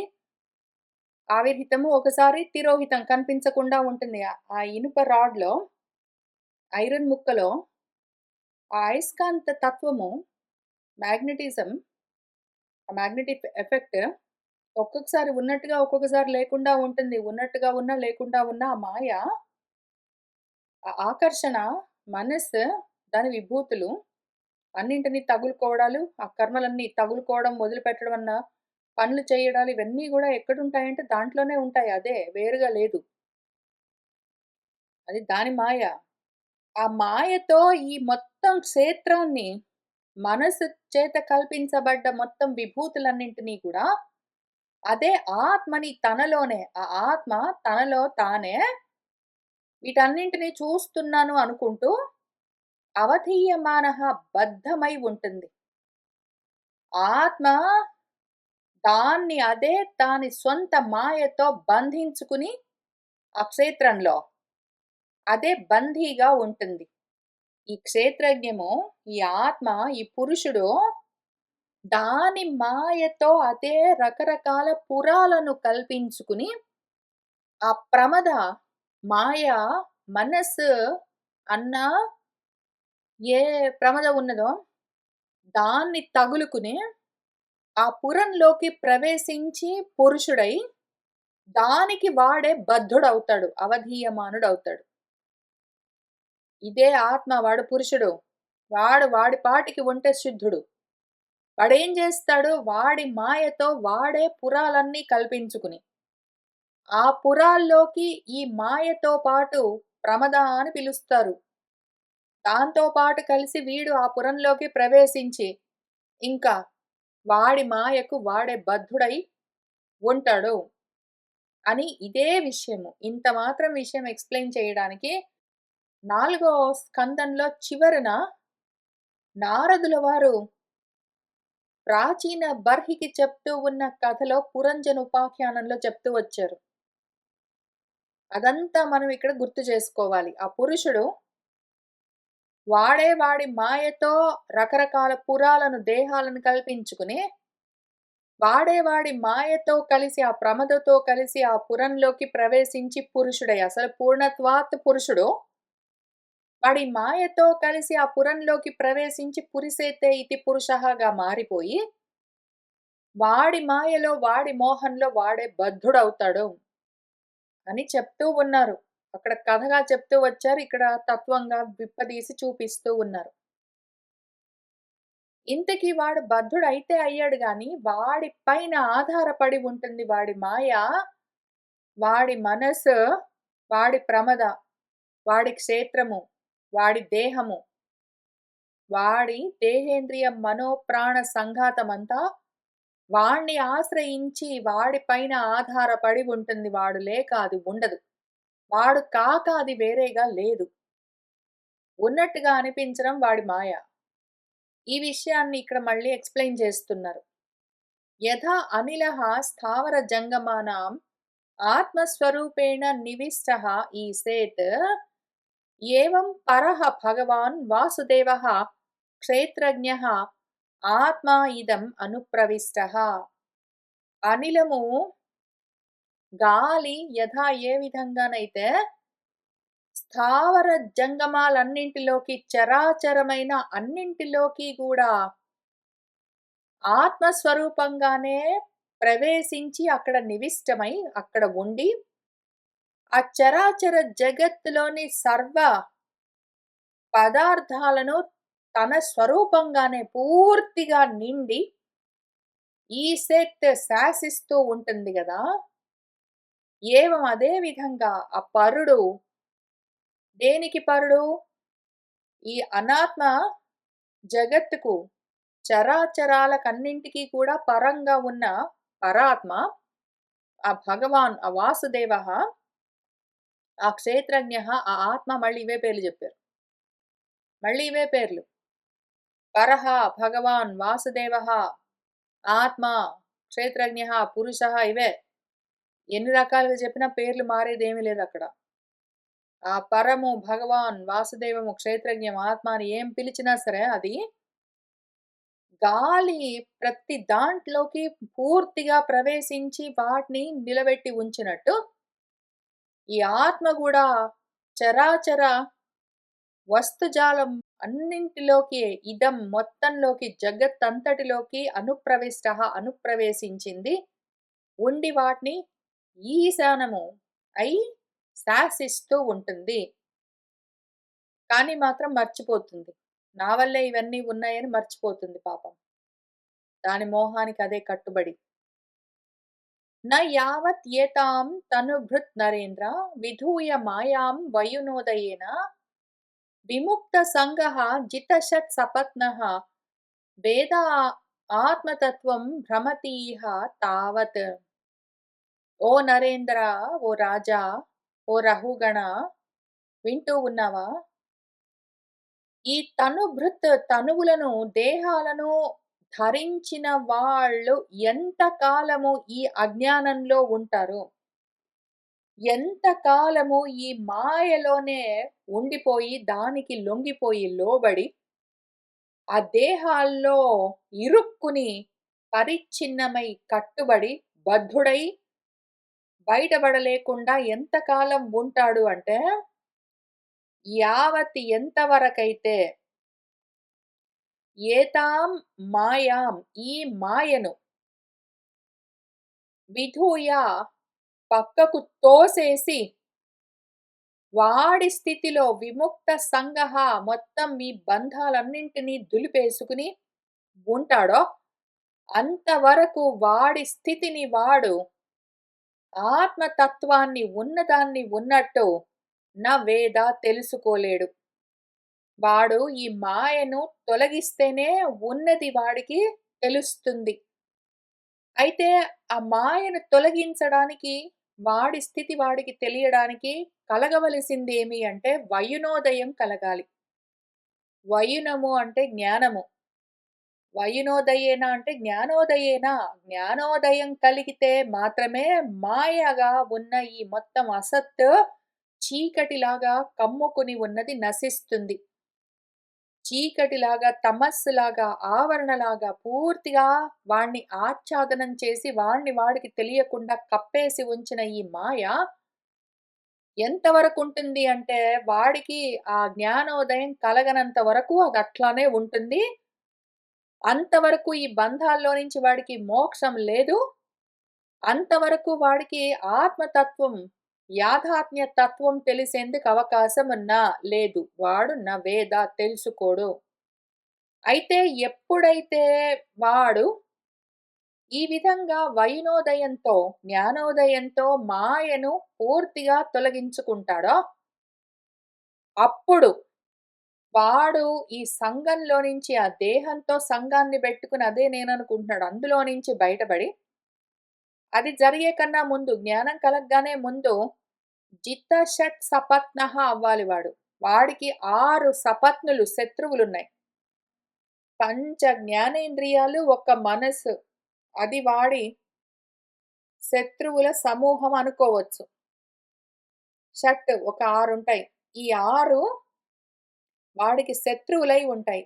ఆవిర్హితము, ఒకసారి తిరోహితం కనిపించకుండా ఉంటుంది. ఆ ఇనుప రాడ్‌లో, ఐరన్ ముక్కలో ఆ అయస్కాంత తత్వము, మ్యాగ్నెటిజం, ఆ మ్యాగ్నెటిక్ ఎఫెక్ట్ ఒక్కొక్కసారి ఉన్నట్టుగా, ఒక్కొక్కసారి లేకుండా ఉంటుంది. ఉన్నట్టుగా ఉన్నా, లేకుండా ఉన్నా ఆ మాయ, ఆ ఆకర్షణ, మనస్సు, దాని విభూతులు అన్నింటిని తగులుకోవడాలు, ఆ కర్మలన్నీ తగులుకోవడం, మొదలుపెట్టడం అన్న పనులు చేయడాలు ఇవన్నీ గూడా ఎక్కడుంటాయంటే దాంట్లోనే ఉంటాయి. అదే వేరుగా లేదు. అది దాని మాయ. ఆ మాయతో ఈ మొత్తం క్షేత్రాన్ని మనసు చేత కల్పించబడ్డ మొత్తం విభూతులన్నింటినీ కూడా అదే ఆత్మని తనలోనే ఆ ఆత్మ తనలో తానే వీటన్నింటిని చూస్తున్నాను అనుకుంటూ అవధీయమానః బద్ధమై ఉంటుంది. ఆత్మ దాన్ని అదే దాని సొంత మాయతో బంధించుకుని ఆ క్షేత్రంలో అదే బందీగా ఉంటుంది. ఈ క్షేత్రజ్ఞము, ఈ ఆత్మ, ఈ పురుషుడు దాని మాయతో అదే రకరకాల పురాలను కల్పించుకుని, ఆ ప్రమద మాయ మనస్సు అన్న ఏ ప్రమద ఉన్నదో దాన్ని తగులుకుని, ఆ పురంలోకి ప్రవేశించి పురుషుడై, దానికి వాడే బద్ధుడవుతాడు. అవధీయమానుడవుతాడు. ఇదే ఆత్మ వాడు పురుషుడు. వాడు వాడి పాటికి ఉంటే శుద్ధుడు. వాడేం జేస్తాడు? వాడి మాయతో వాడే పురాలన్నీ కల్పించుకుని, ఆ పురాల్లోకి ఈ మాయతో పాటు ప్రమద అని పిలుస్తారు. దాంతో పాటు కలిసి వీడు ఆ పురంలోకి ప్రవేశించి, ఇంకా వాడి మాయకు వాడే బద్ధుడై ఉంటాడు అని ఇదే విషయము. ఇంత మాత్రం విషయం ఎక్స్‌ప్లెయిన్ చేయడానికి 4 స్కందంలో చివరన నారదుల వారు ప్రాచీన బర్హికి చెప్తూ ఉన్న కథలో పురంజన ఉపాఖ్యానంలో చెప్తూ వచ్చారు. అదంతా మనం ఇక్కడ గుర్తు చేసుకోవాలి. ఆ పురుషుడు వాడి మాయతో రకరకాల పురాలను, దేహాలను కల్పించుకుని, వాడి మాయతో కలిసి, ఆ ప్రమదతో కలిసి ఆ పురంలోకి ప్రవేశించి పురుషుడై, అసలు పూర్ణత్వాత్ పురుషుడు. వాడి మాయతో కలిసి ఆ పురంలోకి ప్రవేశించి పురిసేతే ఇతి పురుషఃగా మారిపోయి, వాడి మాయలో, వాడి మోహంలో వాడే బద్ధుడవుతాడు అని చెప్తూ ఉన్నారు. అక్కడ కథగా చెప్తూ వచ్చారు. ఇక్కడ తత్వంగా విప్పదీసి చూపిస్తూ ఉన్నారు. ఇంతకీ వాడు బద్ధుడైతే అయ్యాడు గాని, వాడి పైన ఆధారపడి ఉంటుంది వాడి మాయ, వాడి మనసు, వాడి ప్రమద, వాడి క్షేత్రము, వాడి దేహము, వాడి దేహేంద్రియ మనోప్రాణ సంఘాతమంతా వాణ్ణి ఆశ్రయించి వాడి పైన ఆధారపడి ఉంటుంది. వాడు లేక అది ఉండదు. వాడు కాక అది వేరేగా లేదు. ఉన్నట్టుగా అనిపించడం వాడి మాయ. ఈ విషయాన్ని ఇక్కడ మళ్ళీ ఎక్స్‌ప్లెయిన్ చేస్తున్నారు. యథా అనిలః స్థావర జంగమానాం ఆత్మస్వరూపేణ నివిష్టః ఈసేత్ ఏవం పరః భగవాన్ వాసుదేవః క్షేత్రజ్ఞః ఆత్మా ఇదం అనుప్రవిష్టః. అనిలము, గాలి యథా ఏ విధంగానైతే స్థావర జంగమాలన్నింటిలోకి, చరాచరమైన అన్నింటిలోకి గూడా ఆత్మస్వరూపంగానే ప్రవేశించి అక్కడ నివిష్టమై, అక్కడ ఉండి, ఆ చరాచర జగత్తులోని సర్వ పదార్థాలను తన స్వరూపంగానే పూర్తిగా నిండి, ఈసెత్ శాసిస్తూ ఉంటుంది గదా! ఏవం అదే విధంగా ఆ పరుడు దేనికి పరుడు? ఈ అనాత్మ జగత్తుకు, చరాచరాలకన్నింటికి కూడా పరంగా ఉన్న పరాత్మ, ఆ భగవాన్, ఆ వాసుదేవః, ఆ క్షేత్రజ్ఞః, ఆ ఆత్మ, మళ్ళీ ఇవే పేర్లు జెప్పారు. మళ్ళీ ఇవే పేర్లు. పరః, భగవాన్, వాసుదేవః, ఆత్మ, క్షేత్రజ్ఞః, పురుషః, ఇవే. ఎన్ని రకాలుగా చెప్పినా పేర్లు మారేదేమీ లేదక్కడ. ఆ పరము, భగవాన్, వాసుదేవము, క్షేత్రజ్ఞం, ఆత్మ అని ఏం పిలిచినా సరే అది గాలి ప్రతి దాంట్లోకి పూర్తిగా ప్రవేశించి వాటిని నిలబెట్టి ఉంచినట్టు, ఈ ఆత్మ గూడా చరాచర వస్తుజాలం అన్నింటిలోకి, ఇదం మొత్తంలోకి, జగత్తంతటిలోకి అనుప్రవేశించింది. ఉండి వాటిని ఈశానము అయి శాసిస్తూ ఉంటుంది. కానీ మాత్రం మర్చిపోతుంది. నా వల్లే ఇవన్నీ ఉన్నాయని మర్చిపోతుంది పాపం. దాని మోహానికి అదే కట్టుబడి. న యావత్ ఏతాం తనుభృత్ నరేంద్ర విధూయ మాయాం వయునోదయేన విముక్త సంగః జితషట్ సపత్నః వేద ఆత్మతత్వం భ్రమతీహ తావత్. ఓ నరేంద్ర, ఓ రాజా, ఓ రహుగణ, వింటూ ఉన్నావా? ఈ తనువులను, దేహాలను ధరించిన వాళ్ళు ఎంత కాలము ఈ అజ్ఞానంలో ఉంటారో, ఎంత కాలము ఈ మాయలోనే ఉండిపోయి, దానికి లొంగిపోయి, లోబడి, ఆ దేహాల్లో ఇరుక్కుని, పరిచ్ఛిన్నమై, కట్టుబడి, బద్ధుడై, బయటపడలేకుండా ఎంతకాలం ఉంటాడు అంటే, యావత్ ఎంతవరకైతే ఏతాం మాయాం, ఈ మాయను విధూయ పక్కకు తోసేసి, వాడి స్థితిలో విముక్త సంగః, మొత్తం ఈ బంధాలన్నింటినీ దులిపేసుకుని ఉంటాడో, అంతవరకు వాడి స్థితిని వాడు ఆత్మతత్వాన్ని ఉన్నదాన్ని ఉన్నట్టు వేద తెలుసుకోలేడు. వాడు ఈ మాయను తొలగిస్తేనే ఉన్నది వాడికి తెలుస్తుంది. అయితే ఆ మాయను తొలగించడానికి, వాడి స్థితి వాడికి తెలియడానికి కలగవలసిందేమి అంటే వయునోదయం కలగాలి. వయునము అంటే జ్ఞానము. వయునోదయేన అంటే జ్ఞానోదయేన. జ్ఞానోదయం కలిగితే మాత్రమే మాయగా ఉన్న ఈ మొత్తం అసత్ చీకటిలాగా కమ్ముకుని ఉన్నది నశిస్తుంది. చీకటిలాగా, తమస్సులాగా, ఆవరణలాగా పూర్తిగా వాడిని ఆచ్ఛాదనం చేసి వాడికి తెలియకుండా కప్పేసి ఉంచిన ఈ మాయ ఎంతవరకుంటుంది అంటే, వాడికి ఆ జ్ఞానోదయం కలగనంత వరకు అదట్లానే ఉంటుంది. అంతవరకు ఈ బంధాల్లో నుంచి వాడికి మోక్షం లేదు. అంతవరకు వాడికి ఆత్మతత్వం, యాథాత్మ్య తత్వం తెలిసేందుకు అవకాశం లేదు. వాడు వేద తెలుసుకోడు. అయితే ఎప్పుడైతే వాడు ఈ విధంగా వైనోదయంతో, జ్ఞానోదయంతో మాయను పూర్తిగా తొలగించుకుంటాడో, అప్పుడు వాడు ఈ సంఘంలో నుంచి ఆ దేహంతో సంఘాన్ని బెట్టుకుని అదే నేననుకుంటున్నాడు. అందులో నుంచి బయటబడి, అది జరిగే కన్నా ముందు జ్ఞానం కలగగానే ముందు జిత షట్ సపత్నః అవ్వాలి వాడు. వాడికి 6 సపత్నులు శత్రువులున్నాయి. పంచ జ్ఞానేంద్రియాలు, ఒక్క మనస్సు. అది వాడి శత్రువుల సమూహం అనుకోవచ్చు. షట్ ఒక 6 ఉంటాయి. ఈ 6 వాడికి శత్రువులై ఉంటాయి.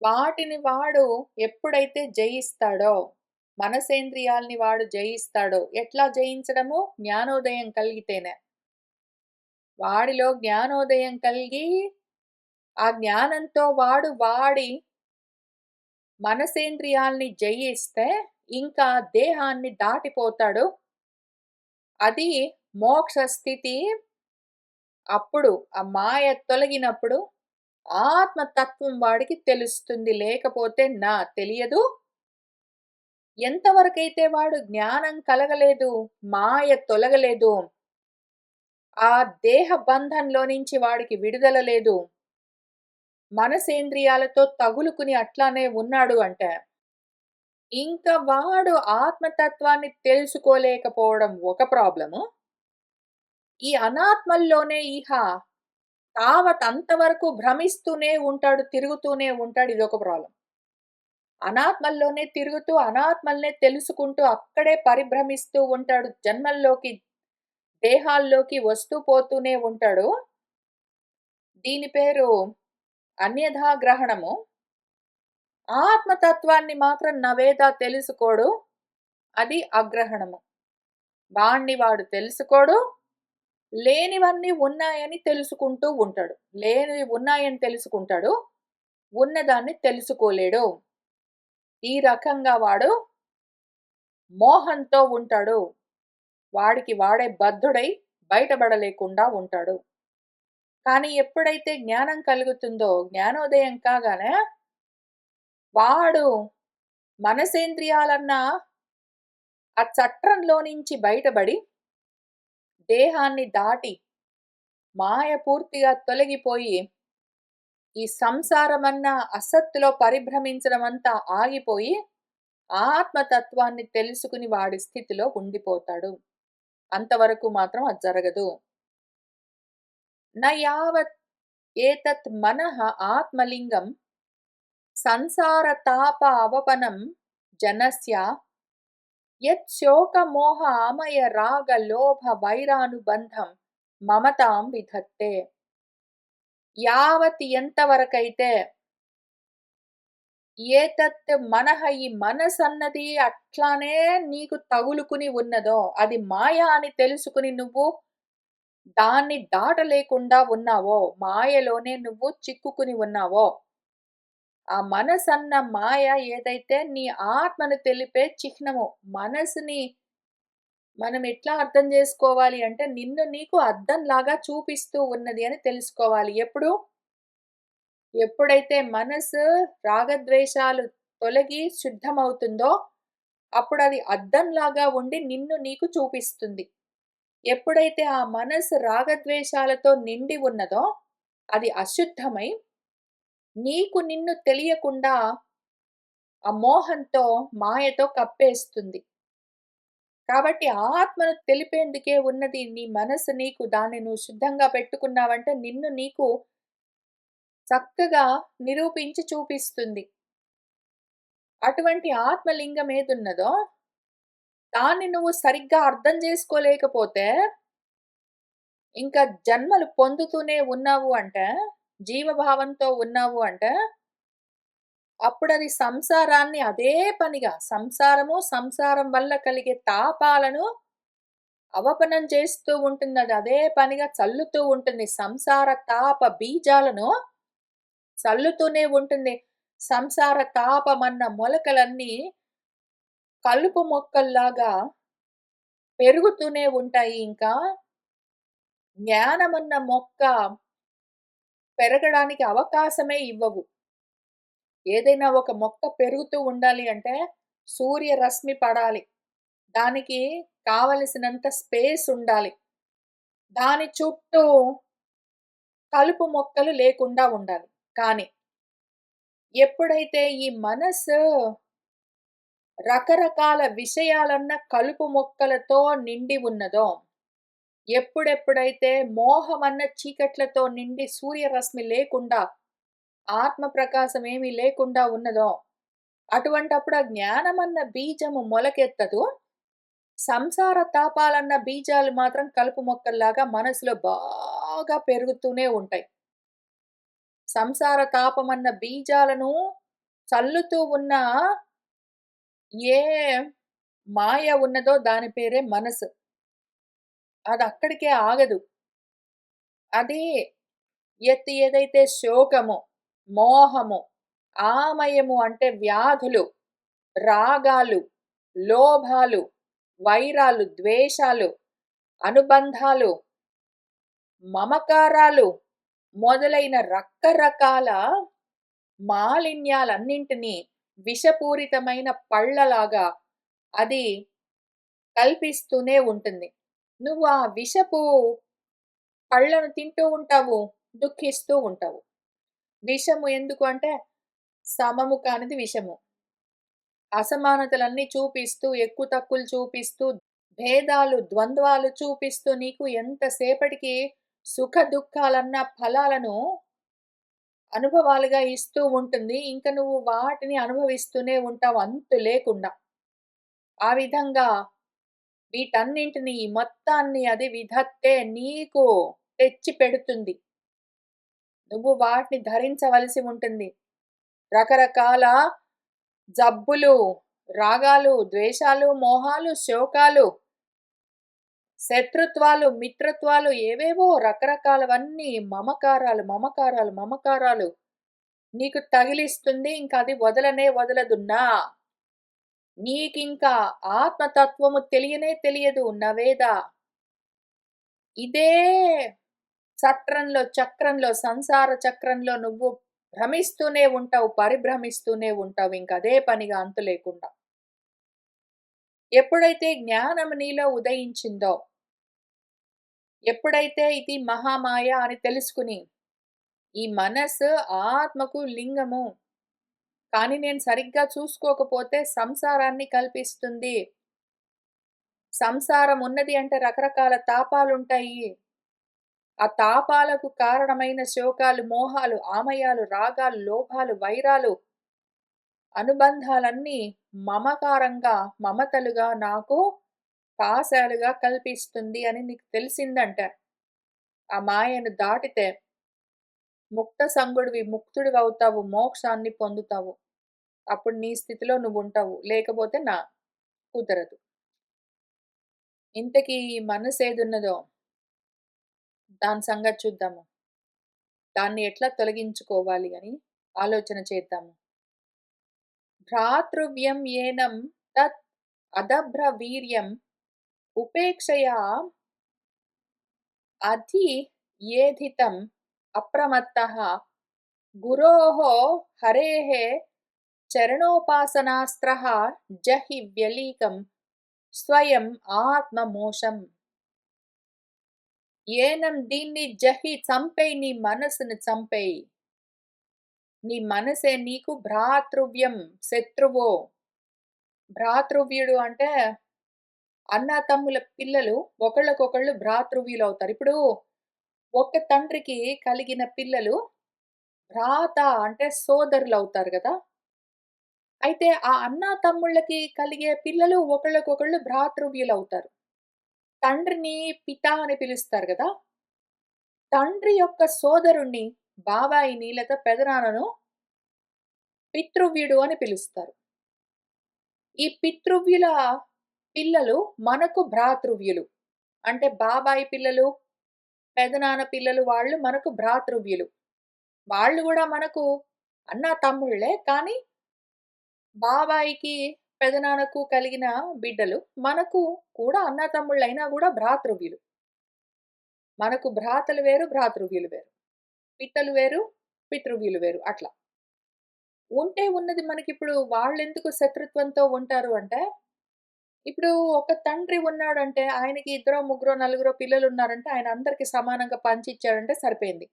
వాటిని వాడు ఎప్పుడైతే జయిస్తాడో, మనసేంద్రియాల్ని వాడు జయిస్తాడో, ఎట్లా జయించడము? జ్ఞానోదయం కలిగితేనే. వాడిలో జ్ఞానోదయం కలిగి, ఆ జ్ఞానంతో వాడి మనసేంద్రియాల్ని జయిస్తే, ఇంకా దేహాన్ని దాటిపోతాడు. అది మోక్ష స్థితి. అప్పుడు ఆ మాయ తొలగినప్పుడు ఆత్మతత్వం వాడికి తెలుస్తుంది. లేకపోతే తెలియదు. ఎంతవరకైతే వాడు జ్ఞానం కలగలేదు, మాయ తొలగలేదు, ఆ దేహ బంధంలో నుంచి వాడికి విడుదల లేదు, మనసేంద్రియాలతో తగులుకుని అట్లానే ఉన్నాడు అంటే, ఇంక వాడు ఆత్మతత్వాన్ని తెలుసుకోలేకపోవడం ఒక ప్రాబ్లము. ఈ అనాత్మల్లోనే అంతవరకు భ్రమిస్తూనే ఉంటాడు, తిరుగుతూనే ఉంటాడు. ఇదొక ప్రాబ్లమ్. అనాత్మల్లోనే తిరుగుతూ, అనాత్మల్నే తెలుసుకుంటూ, అక్కడే పరిభ్రమిస్తూ ఉంటాడు. జన్మల్లోకి, దేహాల్లోకి వస్తూ పోతూనే ఉంటాడు. దీని పేరు అన్యథా గ్రహణము. ఆత్మతత్వాన్ని మాత్రం నవేద తెలుసుకోడు. అది అగ్రహణము. వాణ్ణి వాడు తెలుసుకోడు. లేనివన్నీ ఉన్నాయని తెలుసుకుంటూ ఉంటాడు. లేనివి ఉన్నాయని తెలుసుకుంటాడు. ఉన్నదాన్ని తెలుసుకోలేడు. ఈ రకంగా వాడు మోహంతో ఉంటాడు. వాడికి వాడే బద్ధుడై బయటపడలేకుండా ఉంటాడు. కానీ ఎప్పుడైతే జ్ఞానం కలుగుతుందో, జ్ఞానోదయం కాగానే వాడు మనసేంద్రియాలన్న ఆ చట్రంలో నుంచి బయటబడి, దేహాన్ని దాటి, మాయ పూర్తిగా తొలగిపోయి, ఈ సంసారమన్న అసత్తులో పరిభ్రమించడమంతా ఆగిపోయి, ఆత్మతత్వాన్ని తెలుసుకుని వాడి స్థితిలో ఉండిపోతాడు. అంతవరకు మాత్రం అది జరగదు. న యావత్ ఏతత్ మనః ఆత్మలింగం సంసార తాప అవపనం జనస్య యత్ శోక మోహ అమయ రాగ లోభ వైరానుబంధం మమతాం విధత్తే. యావత్ ఎంతవరకైతే ఏతత్ మనః ఈ మనసన్నది అట్లానే నీకు తగులుకుని ఉన్నదో, అది మాయ అని తెలుసుకుని నువ్వు దాన్ని దాటలేకుండా ఉన్నావో, మాయలోనే నువ్వు చిక్కుకుని ఉన్నావో, ఆ మనసన్న మాయ ఏదైతే నీ ఆత్మను తెలిపే చిహ్నము. మనసుని మనం ఎట్లా అర్థం చేసుకోవాలి అంటే, నిన్ను నీకు అద్దంలాగా చూపిస్తూ ఉన్నది అని తెలుసుకోవాలి. ఎప్పుడైతే మనసు రాగద్వేషాలు తొలగి శుద్ధమవుతుందో, అప్పుడది అద్దంలాగా ఉండి నిన్ను నీకు చూపిస్తుంది. ఎప్పుడైతే ఆ మనసు రాగద్వేషాలతో నిండి ఉన్నదో, అది అశుద్ధమై, నీకు నిన్ను తెలియకుండా ఆ మోహంతో, మాయతో కప్పేస్తుంది. కాబట్టి ఆత్మను తెలిపేందుకే ఉన్నది నీ మనసు. దాన్ని నువ్వు శుద్ధంగా పెట్టుకున్నావంటే నిన్ను నీకు చక్కగా నిరూపించి చూపిస్తుంది. అటువంటి ఆత్మలింగం ఏదున్నదో, దాన్ని నువ్వు సరిగ్గా అర్థం చేసుకోలేకపోతే, ఇంకా జన్మలు పొందుతూనే ఉన్నావు అంటే, జీవభావంతో ఉన్నావు అంటే, అప్పుడది సంసారాన్ని అదే పనిగా సంసారం వల్ల కలిగే తాపాలను అవపనం చేస్తూ ఉంటుంది. అది అదే పనిగా చల్లుతూ ఉంటుంది. సంసార తాప బీజాలను చల్లుతూనే ఉంటుంది. సంసార తాపమన్న మొలకలన్నీ కలుపు మొక్కల్లాగా పెరుగుతూనే ఉంటాయి. ఇంకా జ్ఞానమన్న మొక్క పెరగడానికి అవకాశమే ఇవ్వవు. ఏదైనా ఒక మొక్క పెరుగుతూ ఉండాలి అంటే సూర్యరశ్మి పడాలి. దానికి కావలసినంత స్పేస్ ఉండాలి. దాని చుట్టూ కలుపు మొక్కలు లేకుండా ఉండాలి. కానీ ఎప్పుడైతే ఈ మనసు రకరకాల విషయాలన్న కలుపు మొక్కలతో నిండి ఉన్నదో, ఎప్పుడెప్పుడైతే మోహమన్న చీకట్లతో నిండి సూర్యరశ్మి లేకుండా, ఆత్మ ప్రకాశం ఏమీ లేకుండా ఉన్నదో, అటువంటప్పుడు ఆ జ్ఞానమన్న బీజము మొలకెత్తదు. సంసార తాపాలన్న బీజాలు మాత్రం కలుపు మొక్కల్లాగా మనసులో బాగా పెరుగుతూనే ఉంటాయి. సంసార తాపమన్న బీజాలను చల్లుతూ ఉన్న ఏ మాయ ఉన్నదో దాని పేరే మనసు. అదక్కడికే ఆగదు. అది ఏదైతే శోకము, మోహము, ఆమయము అంటే వ్యాధులు, రాగాలు, లోభాలు, వైరాలు, ద్వేషాలు, అనుబంధాలు, మమకారాలు మొదలైన రకరకాల మాలిన్యాలన్నింటినీ విషపూరితమైన పళ్ళలాగా అది కల్పిస్తూనే ఉంటుంది. నువ్వు ఆ విషపు పళ్ళను తింటూ ఉంటావు, దుఃఖిస్తూ ఉంటావు. విషము ఎందుకు అంటే సమము కానిది విషము. అసమానతలన్నీ చూపిస్తూ, ఎక్కువ తక్కువలు చూపిస్తూ, భేదాలు, ద్వంద్వాలు చూపిస్తూ నీకు ఎంతసేపటికి సుఖ దుఃఖాలన్న ఫలాలను అనుభవాలుగా ఇస్తూ ఉంటుంది. ఇంక నువ్వు వాటిని అనుభవిస్తూనే ఉంటావు అంతు లేకుండా. ఆ విధంగా వీటన్నింటిని ఈ మొత్తాన్ని అది విధత్తే నీకు తెచ్చి పెడుతుంది. నువ్వు వాటిని ధరించవలసి ఉంటుంది. రకరకాల జబ్బులు, రాగాలు, ద్వేషాలు, మోహాలు, శోకాలు, శత్రుత్వాలు, మిత్రత్వాలు ఏవేవో రకరకాలవన్నీ మమకారాలు నీకు తగిలిస్తుంది. ఇంక అది వదలనే వదలదు. నీకింకా ఆత్మతత్వము తెలియనే తెలియదు. నవేద. ఇదే చక్రంలో సంసార చక్రంలో నువ్వు భ్రమిస్తూనే ఉంటావు, పరిభ్రమిస్తూనే ఉంటావు. ఇంకదే పనిగా అంతు లేకుండా. ఎప్పుడైతే జ్ఞానం నీలో ఉదయించిందో, ఎప్పుడైతే ఇది మహామాయ అని తెలుసుకుని, ఈ మనసు ఆత్మకు లింగము. కానీ నేను సరిగ్గా చూసుకోకపోతే సంసారాన్ని కల్పిస్తుంది. సంసారం ఉన్నది అంటే రకరకాల తాపాలుంటాయి. ఆ తాపాలకు కారణమైన శోకాలు, మోహాలు, ఆమయాలు, రాగాలు, లోభాలు, వైరాలు, అనుబంధాలన్నీ మమకారంగా, మమతలుగా నాకు పాశాలుగా కల్పిస్తుంది అని నీకు తెలిసిందంట. ఆ మాయను దాటితే ముక్త సంగుడివి, ముక్తుడివవుతావు, మోక్షాన్ని పొందుతావు. అప్పుడు నీ స్థితిలో నువ్వుంటావు. లేకపోతే కుదరదు. ఇంతకీ ఈ మనసేదున్నదో దాని సంగతి చూద్దాము. దాన్ని ఎట్లా తొలగించుకోవాలి అని ఆలోచన చేద్దాము. భ్రాతృవ్యం ఏనం తత్ అదభ్రవీర్యం ఉపేక్షయా అధి ఏధితం అప్రమత్తః గురోః హరేః చరణోపాసనాస్త్రః జహి వ్యలీకం స్వయం ఆత్మమోషం. ఏనం దీన్ని జహి చంపేయి, నీ మనసును చంపేయి. నీ మనసే నీకు భ్రాతృవ్యం, శత్రువు. భ్రాతృవ్యుడు అంటే అన్న తమ్ముల పిల్లలు ఒకళ్ళకొకళ్ళు భ్రాతృవ్యులు అవుతారు. ఇప్పుడు ఒక తండ్రికి కలిగిన పిల్లలు భ్రాత అంటే సోదరులు అవుతారు కదా. అయితే ఆ అన్నా తమ్ముళ్ళకి కలిగే పిల్లలు ఒకళ్ళకొకళ్ళు భ్రాతృవ్యులవుతారు. తండ్రిని పిత అని పిలుస్తారు గదా! తండ్రి యొక్క సోదరుణ్ణి బాబాయిని లేదా పెదనాన్నను పితృవ్యుడు అని పిలుస్తారు. ఈ పితృవ్యుల పిల్లలు మనకు భ్రాతృవ్యులు. అంటే బాబాయి పిల్లలు, పెదనాన్న పిల్లలు వాళ్ళు మనకు భ్రాతృవ్యులు. వాళ్ళు గూడా మనకు అన్నా, తమ్ముళ్ళే. కానీ బాబాయికి, పెదనాన్నకు కలిగిన బిడ్డలు. మనకు కూడా అన్నా, తమ్ముళ్ళైనా గూడా భ్రాతృవ్యులు. మనకు భ్రాతలు వేరు, భ్రాతృవ్యులు వేరు. పితలు వేరు, పితృవ్యులు వేరు అట్లా. ఉంటే ఉన్నది మనకిప్పుడు వాళ్ళెందుకు శత్రుత్వంతో ఉంటారు అంటే, ఇప్పుడు ఒక తండ్రి ఉన్నాడంటే ఆయనకి ఇద్దరో, ముగ్గురో, నలుగురో పిల్లలున్నారంటే ఆయన అందరికి సమానంగా పంచిచ్చాడంటే సరిపోయింది.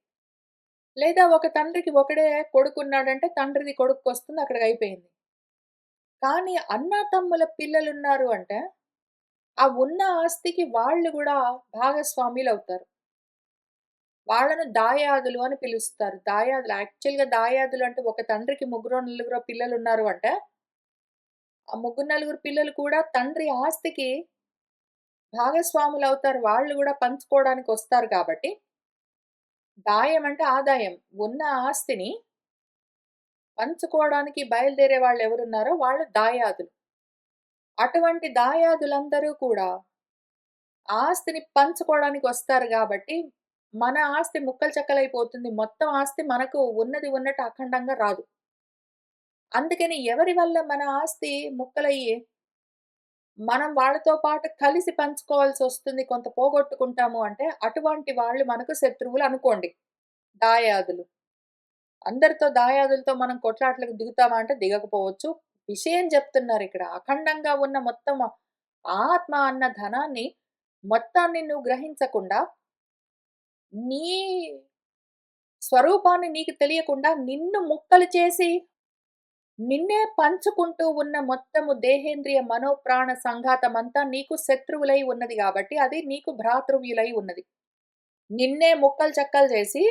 లేదా ఒక తండ్రికి ఒకడే కొడుకున్నాడంటే తండ్రిది కొడుక్కొస్తుంది అక్కడికయిపోయింది. కానీ అన్నాతమ్ముల పిల్లలున్నారు అంటే, ఆ ఉన్న ఆస్తికి వాళ్ళు గూడా భాగస్వాములవుతారు. వాళ్ళను దాయాదులు అని పిలుస్తారు. దాయాదులు యాక్చువల్‌గా దాయాదులు అంటే ఒక తండ్రికి ముగ్గురో, నలుగురో పిల్లలున్నారు అంటే, ఆ ముగ్గురు, నలుగురు పిల్లలు కూడా తండ్రి ఆస్తికి భాగస్వాములవుతారు. వాళ్ళు గూడా పంచుకోవడానికొస్తారు కాబట్టి, దాయం అంటే ఆదాయం. ఉన్న ఆస్తిని పంచుకోవడానికి బయలుదేరే వాళ్ళెవరున్నారో వాళ్ళు దాయాదులు. అటువంటి దాయాదులందరూ కూడా ఆస్తిని పంచుకోవడానికొస్తారు గాబట్టి, మన ఆస్తి ముక్కలు చెక్కలైపోతుంది. మొత్తం ఆస్తి మనకు ఉన్నది ఉన్నట్టు అఖండంగా రాదు. అందుకని ఎవరి వల్ల మన ఆస్తి ముక్కలయ్యి, మనం వాళ్ళతో పాటు కలిసి పంచుకోవాల్సొస్తుంది. కొంత పోగొట్టుకుంటాము అంటే, అటువంటి వాళ్ళు మనకు శత్రువులు అనుకోండి. దాయాదులు. అందరితో దాయాదులతో మనం కొట్లాట్లకు దిగుతామా అంటే దిగకపోవచ్చు. విషయం చెప్తున్నారిక్కడ. అఖండంగా ఉన్న మొత్తం ఆత్మ అన్న ధనాన్ని మొత్తాన్ని నువ్వు గ్రహించకుండా, నీ స్వరూపాన్ని నీకు తెలియకుండా నిన్ను ముక్కలు చేసి, నిన్నే పంచుకుంటూ ఉన్న మొత్తము దేహేంద్రియ మనోప్రాణ సంఘాతమంతా నీకు శత్రువులై ఉన్నది గాబట్టి, అది నీకు భ్రాతృవ్యులై ఉన్నది. నిన్నే ముక్కలు చెక్కలు చేసి,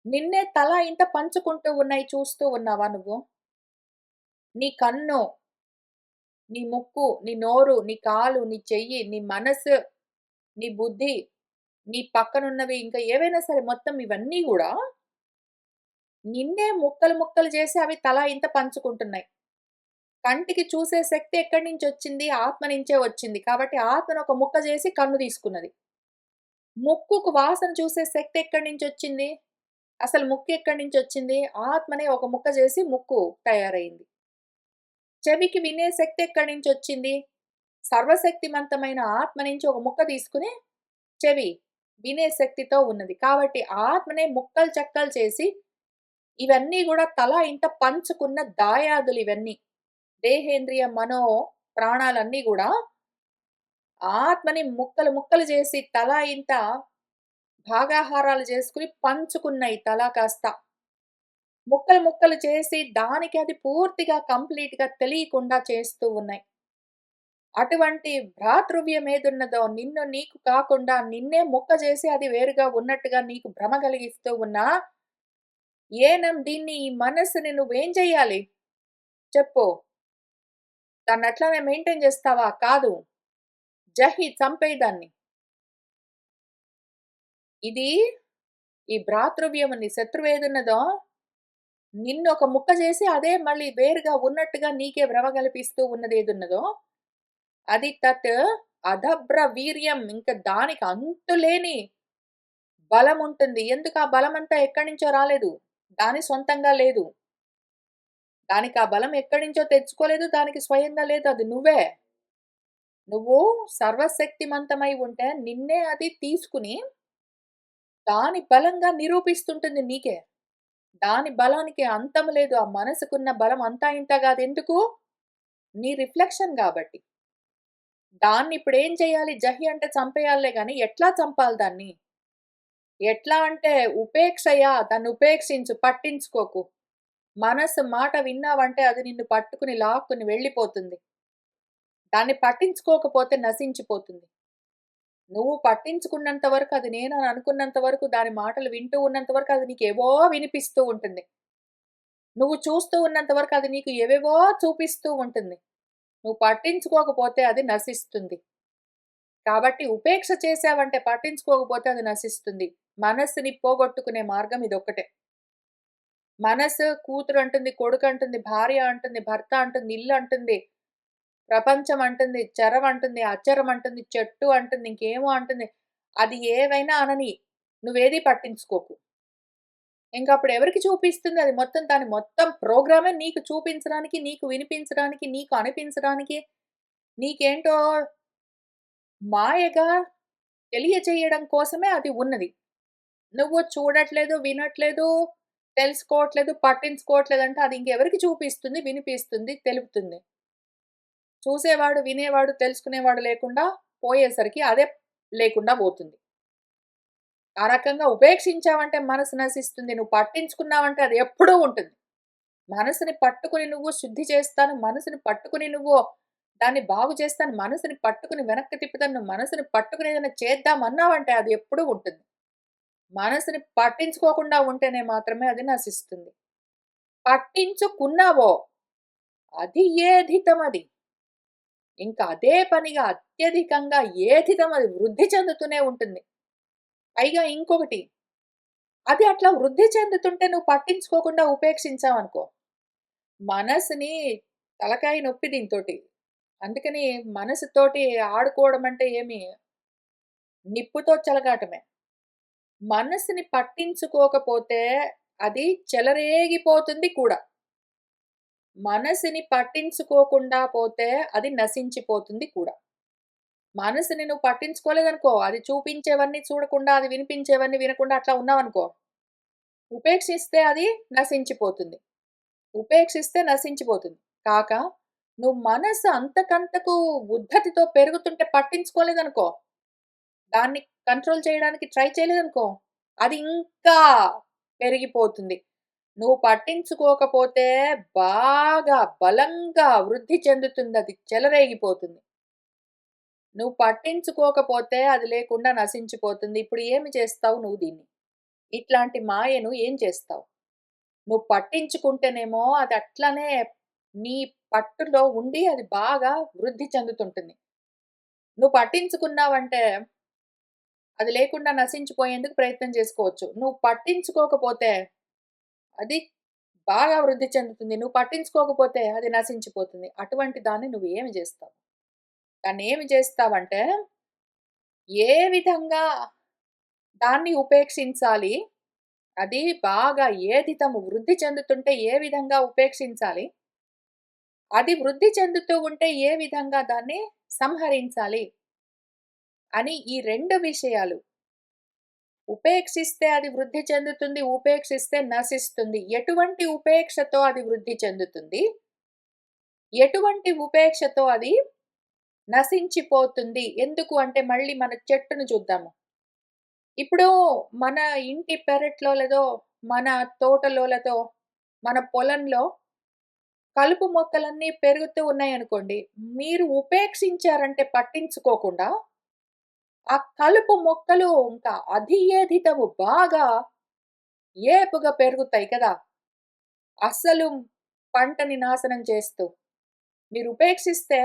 నిన్నే తలా ఇంత పంచుకుంటూ ఉన్నాయి చూస్తూ ఉన్నావా నువ్వు? నీ కన్ను, నీ ముక్కు, నీ నోరు, నీ కాలు, నీ చెయ్యి, నీ మనసు, నీ బుద్ధి, నీ పక్కనున్నవి ఇంకా ఏవైనా సరే మొత్తం ఇవన్నీ గూడా నిన్నే ముక్కలు ముక్కలు చేసి అవి తలా ఇంత పంచుకుంటున్నాయి. కంటికి చూసే శక్తి ఎక్కడి నుంచొచ్చింది? ఆత్మ నుంచే వచ్చింది. కాబట్టి ఆత్మను ఒక ముక్క చేసి కన్ను తీసుకున్నది. ముక్కుకు వాసన చూసే శక్తి ఎక్కడి నుంచొచ్చింది? అసలు ముక్కు ఎక్కడి నుంచొచ్చింది? ఆత్మనే ఒక ముక్క చేసి ముక్కు తయారయింది. చెవికి వినే శక్తి ఎక్కడి నుంచొచ్చింది? సర్వశక్తిమంతమైన ఆత్మ నుంచి ఒక ముక్క తీసుకొని చెవి వినే శక్తితో ఉన్నది. కాబట్టి ఆత్మనే ముక్కలు చెక్కలు చేసి ఇవన్నీ గూడా తలా ఇంత పంచుకున్న దాయాదులివన్నీ. దేహేంద్రియ మనో ప్రాణాలన్నీ గూడా ఆత్మని ముక్కలు ముక్కలు చేసి తలా ఇంత భాగాహారాలు చేసుకొని పంచుకున్నయి తలా కాస్త. ముక్కలు ముక్కలు చేసి దానికి అది పూర్తిగా కంప్లీట్‌గా తెలియకుండా చేస్తూ ఉన్నాయి. అటువంటి భ్రాతృవ్యం ఏదున్నదో నిన్ను నీకు కాకుండా నిన్నే ముక్క చేసి అది వేరుగా ఉన్నట్టుగా నీకు భ్రమ కలిగిస్తూ ఉన్నా, దీన్ని ఈ మనస్సుని నువ్వేం చెయ్యాలి? చెప్పు. దాన్నట్లానే మెయింటైన్ చేస్తావా? కాదు. చంపేయి దాన్ని. ఇది ఈ భ్రాతృవ్యం నీ శత్రువేదున్నదో నిన్ను ఒక ముక్క చేసి అదే మళ్ళీ వేరుగా ఉన్నట్టుగా నీకే భ్రమ కల్పిస్తూ ఉన్నదేదున్నదో అది అదభ్ర వీర్యం. ఇంక దానికి అంతులేని బలముంటుంది. ఎందుకు ఆ బలమంతా ఎక్కడి నుంచో రాలేదు. దాని సొంతంగా లేదు. దానికి ఆ బలం ఎక్కడి నుంచో తెచ్చుకోలేదు. దానికి స్వయంగా లేదు. అది నువ్వే. నువ్వు సర్వశక్తిమంతమై ఉంటే నిన్నే అది తీసుకుని దాని బలంగా నిరూపిస్తుంటుంది నీకే. దాని బలానికి అంతం లేదు. ఆ మనసుకున్న బలం అంతా ఇంతా గాదు. ఎందుకు? నీ రిఫ్లెక్షన్ గాబట్టి. దాన్నిప్పుడేం చేయాలి? అంటే చంపేయాలిలే గానీ, ఎట్లా చంపాలి దాన్ని? ఎట్లా అంటే ఉపేక్షయ. దాన్ని ఉపేక్షించు. పట్టించుకోకు. మనసు మాట విన్నావంటే అది నిన్ను పట్టుకుని లాక్కుని వెళ్ళిపోతుంది. దాన్ని పట్టించుకోకపోతే నశించిపోతుంది. నువ్వు పట్టించుకున్నంత వరకు అది నేనని అనుకున్నంత వరకు దాని మాటలు వింటూ ఉన్నంత వరకు అది నీకేవో వినిపిస్తూ ఉంటుంది. నువ్వు చూస్తూ ఉన్నంత వరకు అది నీకు ఏవేవో చూపిస్తూ ఉంటుంది. నువ్వు పట్టించుకోకపోతే అది నశిస్తుంది. కాబట్టి ఉపేక్ష చేశావంటే పట్టించుకోకపోతే అది నశిస్తుంది. మనస్సుని పోగొట్టుకునే మార్గం ఇదొక్కటే. మనసు కూతురు అంటుంది, కొడుకంటుంది, భార్య అంటుంది, భర్త అంటుంది, ఇల్లు అంటుంది, ప్రపంచం అంటుంది, చెరం అంటుంది, అచ్చరం అంటుంది, చెట్టు అంటుంది, ఇంకేమో అంటుంది. అది ఏవైనా అనని. నువ్వేది పట్టించుకోకు. ఇంకప్పుడు ఎవరికి చూపిస్తుంది అది మొత్తం దాని మొత్తం ప్రోగ్రామే నీకు చూపించడానికి, నీకు వినిపించడానికి, నీకు అనిపించడానికి, నీకేంటో మాయగా తెలియచేయడం కోసమే అది ఉన్నది. నువ్వు చూడట్లేదు, వినట్లేదు, తెలుసుకోవట్లేదు, పట్టించుకోవట్లేదంటే అది ఇంకెవరికి చూపిస్తుంది, వినిపిస్తుంది, తెలుపుతుంది. చూసేవాడు, వినేవాడు, తెలుసుకునేవాడు లేకుండా పోయేసరికి అదే లేకుండా పోతుంది. ఆ రకంగా ఉపేక్షించావంటే మనసు నశిస్తుంది. నువ్వు పట్టించుకున్నావంటే అది ఎప్పుడూ ఉంటుంది. మనసుని పట్టుకొని నువ్వు శుద్ధి చేస్తాను, మనసుని పట్టుకొని నువ్వు దాన్ని బాగు చేస్తాను, మనసుని పట్టుకొని వెనక్కి తిప్పుతాను, నువ్వు మనసుని పట్టుకొని ఏదైనా చేద్దామన్నావంటే అది ఎప్పుడూ ఉంటుంది. మనసుని పట్టించుకోకుండా ఉంటేనే మాత్రమే అది నశిస్తుంది. పట్టించుకున్నావో అది ఏధితమది. ఇంకా అదే పనిగా అత్యధికంగా ఏధితమది వృద్ధి చెందుతూనే ఉంటుంది. పైగా ఇంకొకటి, అది అట్లా వృద్ధి చెందుతుంటే నువ్వు పట్టించుకోకుండా ఉపేక్షించావనుకో, మనసుని తలకాయ నొప్పి దీనితోటి. అందుకని మనసుతోటి ఆడుకోవడం అంటే ఏమి నిప్పుతో చెలగాటమే. మనసుని పట్టించుకోకపోతే అది చెలరేగిపోతుంది కూడా. మనసుని పట్టించుకోకుండా పోతే అది నశించిపోతుంది కూడా. మనసుని నువ్వు పట్టించుకోలేదనుకో, అది చూపించేవన్నీ చూడకుండా, అది వినిపించేవన్నీ వినకుండా అట్లా ఉన్నావనుకో, ఉపేక్షిస్తే అది నశించిపోతుంది. ఉపేక్షిస్తే నశించిపోతుంది. కాక నువ్వు మనసు అంతకంతకు ఉద్ధతితో పెరుగుతుంటే పట్టించుకోలేదనుకో, దాన్ని కంట్రోల్ చేయడానికి ట్రై చేయలేదనుకో, అది ఇంకా పెరిగిపోతుంది. నువ్వు పట్టించుకోకపోతే బాగా బలంగా వృద్ధి చెందుతుందది. చెలరేగిపోతుంది. నువ్వు పట్టించుకోకపోతే అది లేకుండా నశించిపోతుంది. ఇప్పుడు ఏమి చేస్తావు నువ్వు దీన్ని? ఇట్లాంటి మాయను ఏం చేస్తావు? నువ్వు పట్టించుకుంటేనేమో అది అట్లనే నీ పట్టులో ఉండి అది బాగా వృద్ధి చెందుతుంటుంది. నువ్వు పట్టించుకున్నావంటే అది లేకుండా నశించిపోయేందుకు ప్రయత్నం చేసుకోవచ్చు. నువ్వు పట్టించుకోకపోతే అది బాగా వృద్ధి చెందుతుంది. నువ్వు పట్టించుకోకపోతే అది నశించిపోతుంది. అటువంటి దాన్ని నువ్వు ఏమి జేస్తావు? దాన్నేమి జేస్తావంటే, ఏ విధంగా దాన్ని ఉపేక్షించాలి? అది బాగా ఏదితము వృద్ధి చెందుతుంటే ఏ విధంగా ఉపేక్షించాలి? అది వృద్ధి చెందుతూ ఉంటే ఏ విధంగా దాన్ని సంహరించాలి? అని ఈ 2 విషయాలు ఉపేక్షిస్తే అది వృద్ధి చెందుతుంది. ఉపేక్షిస్తే నశిస్తుంది. ఎటువంటి ఉపేక్షతో అది వృద్ధి చెందుతుంది? ఎటువంటి ఉపేక్షతో అది నశించిపోతుంది? ఎందుకు అంటే మళ్ళీ మన చెట్టును చూద్దాము. ఇప్పుడు మన ఇంటి పెరట్లో లేదో, మన తోటలో లేదో, మన పొలంలో కలుపు మొక్కలన్నీ పెరుగుతూ ఉన్నాయనుకోండి. మీరు ఉపేక్షించారంటే పట్టించుకోకుండా, ఆ కలుపు మొక్కలు ఇంకా అధియేధితము బాగా ఏపుగా పెరుగుతాయి కదా! అస్సలు పంటని నాశనం చేస్తూ. మీరు ఉపేక్షిస్తే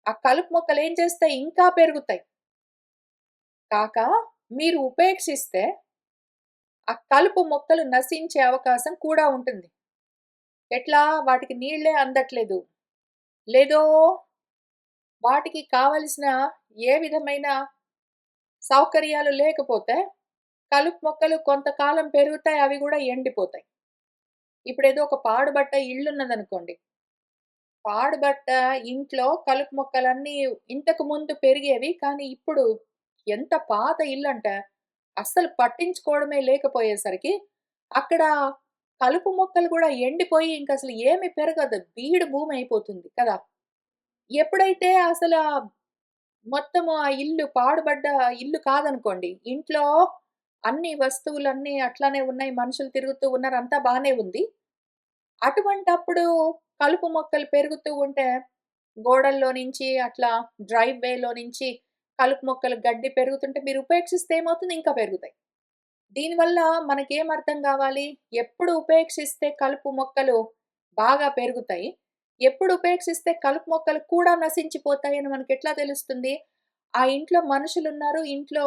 ఆ కలుపు మొక్కలేం చేస్తాయి? ఇంకా పెరుగుతాయి. కాక మీరు ఉపేక్షిస్తే ఆ కలుపు మొక్కలు నశించే అవకాశం కూడా ఉంటుంది. ఎట్లా? వాటికి నీళ్ళే అందట్లేదు. లేదో వాటికి కావలసిన ఏ విధమైన సౌకర్యాలు లేకపోతే కలుపు మొక్కలు కొంతకాలం పెరుగుతాయి. అవి గూడా ఎండిపోతాయి. ఇప్పుడేదో ఒక పాడుబడ్డ ఇల్లున్నదనుకోండి. పాడుబడ్డ ఇంట్లో కలుపు మొక్కలన్నీ ఇంతకు ముందు పెరిగేవి. కానీ ఇప్పుడు ఎంత పాత ఇల్లంటే అస్సలు పట్టించుకోవడమే లేకపోయేసరికి అక్కడ కలుపు మొక్కలు గూడా ఎండిపోయి ఇంకసలు ఏమి పెరగదు. బీడు భూమైపోతుంది కదా! ఎప్పుడైతే అసలా మొత్తము ఆ ఇల్లు పాడుబడ్డ ఇల్లు కాదనుకోండి. ఇంట్లో అన్ని వస్తువులన్నీ అట్లానే ఉన్నాయి. మనుషులు తిరుగుతూ ఉన్నారు. అంతా బానే ఉంది. అటువంటప్పుడు కలుపు మొక్కలు పెరుగుతూ ఉంటే గోడల్లో నుంచి అట్లా డ్రైవ్ వేలో నుంచి కలుపు మొక్కలు గడ్డి పెరుగుతుంటే మీరు ఉపేక్షిస్తే ఏమవుతుంది? ఇంకా పెరుగుతాయి. దీనివల్ల మనకేం అర్థం గావాలి? ఎప్పుడు ఉపేక్షిస్తే కలుపు మొక్కలు బాగా పెరుగుతాయి. ఎప్పుడు ఉపేక్షిస్తే కలుపు మొక్కలు కూడా నశించిపోతాయని మనకెట్లా తెలుస్తుంది? ఆ ఇంట్లో మనుషులున్నారు. ఇంట్లో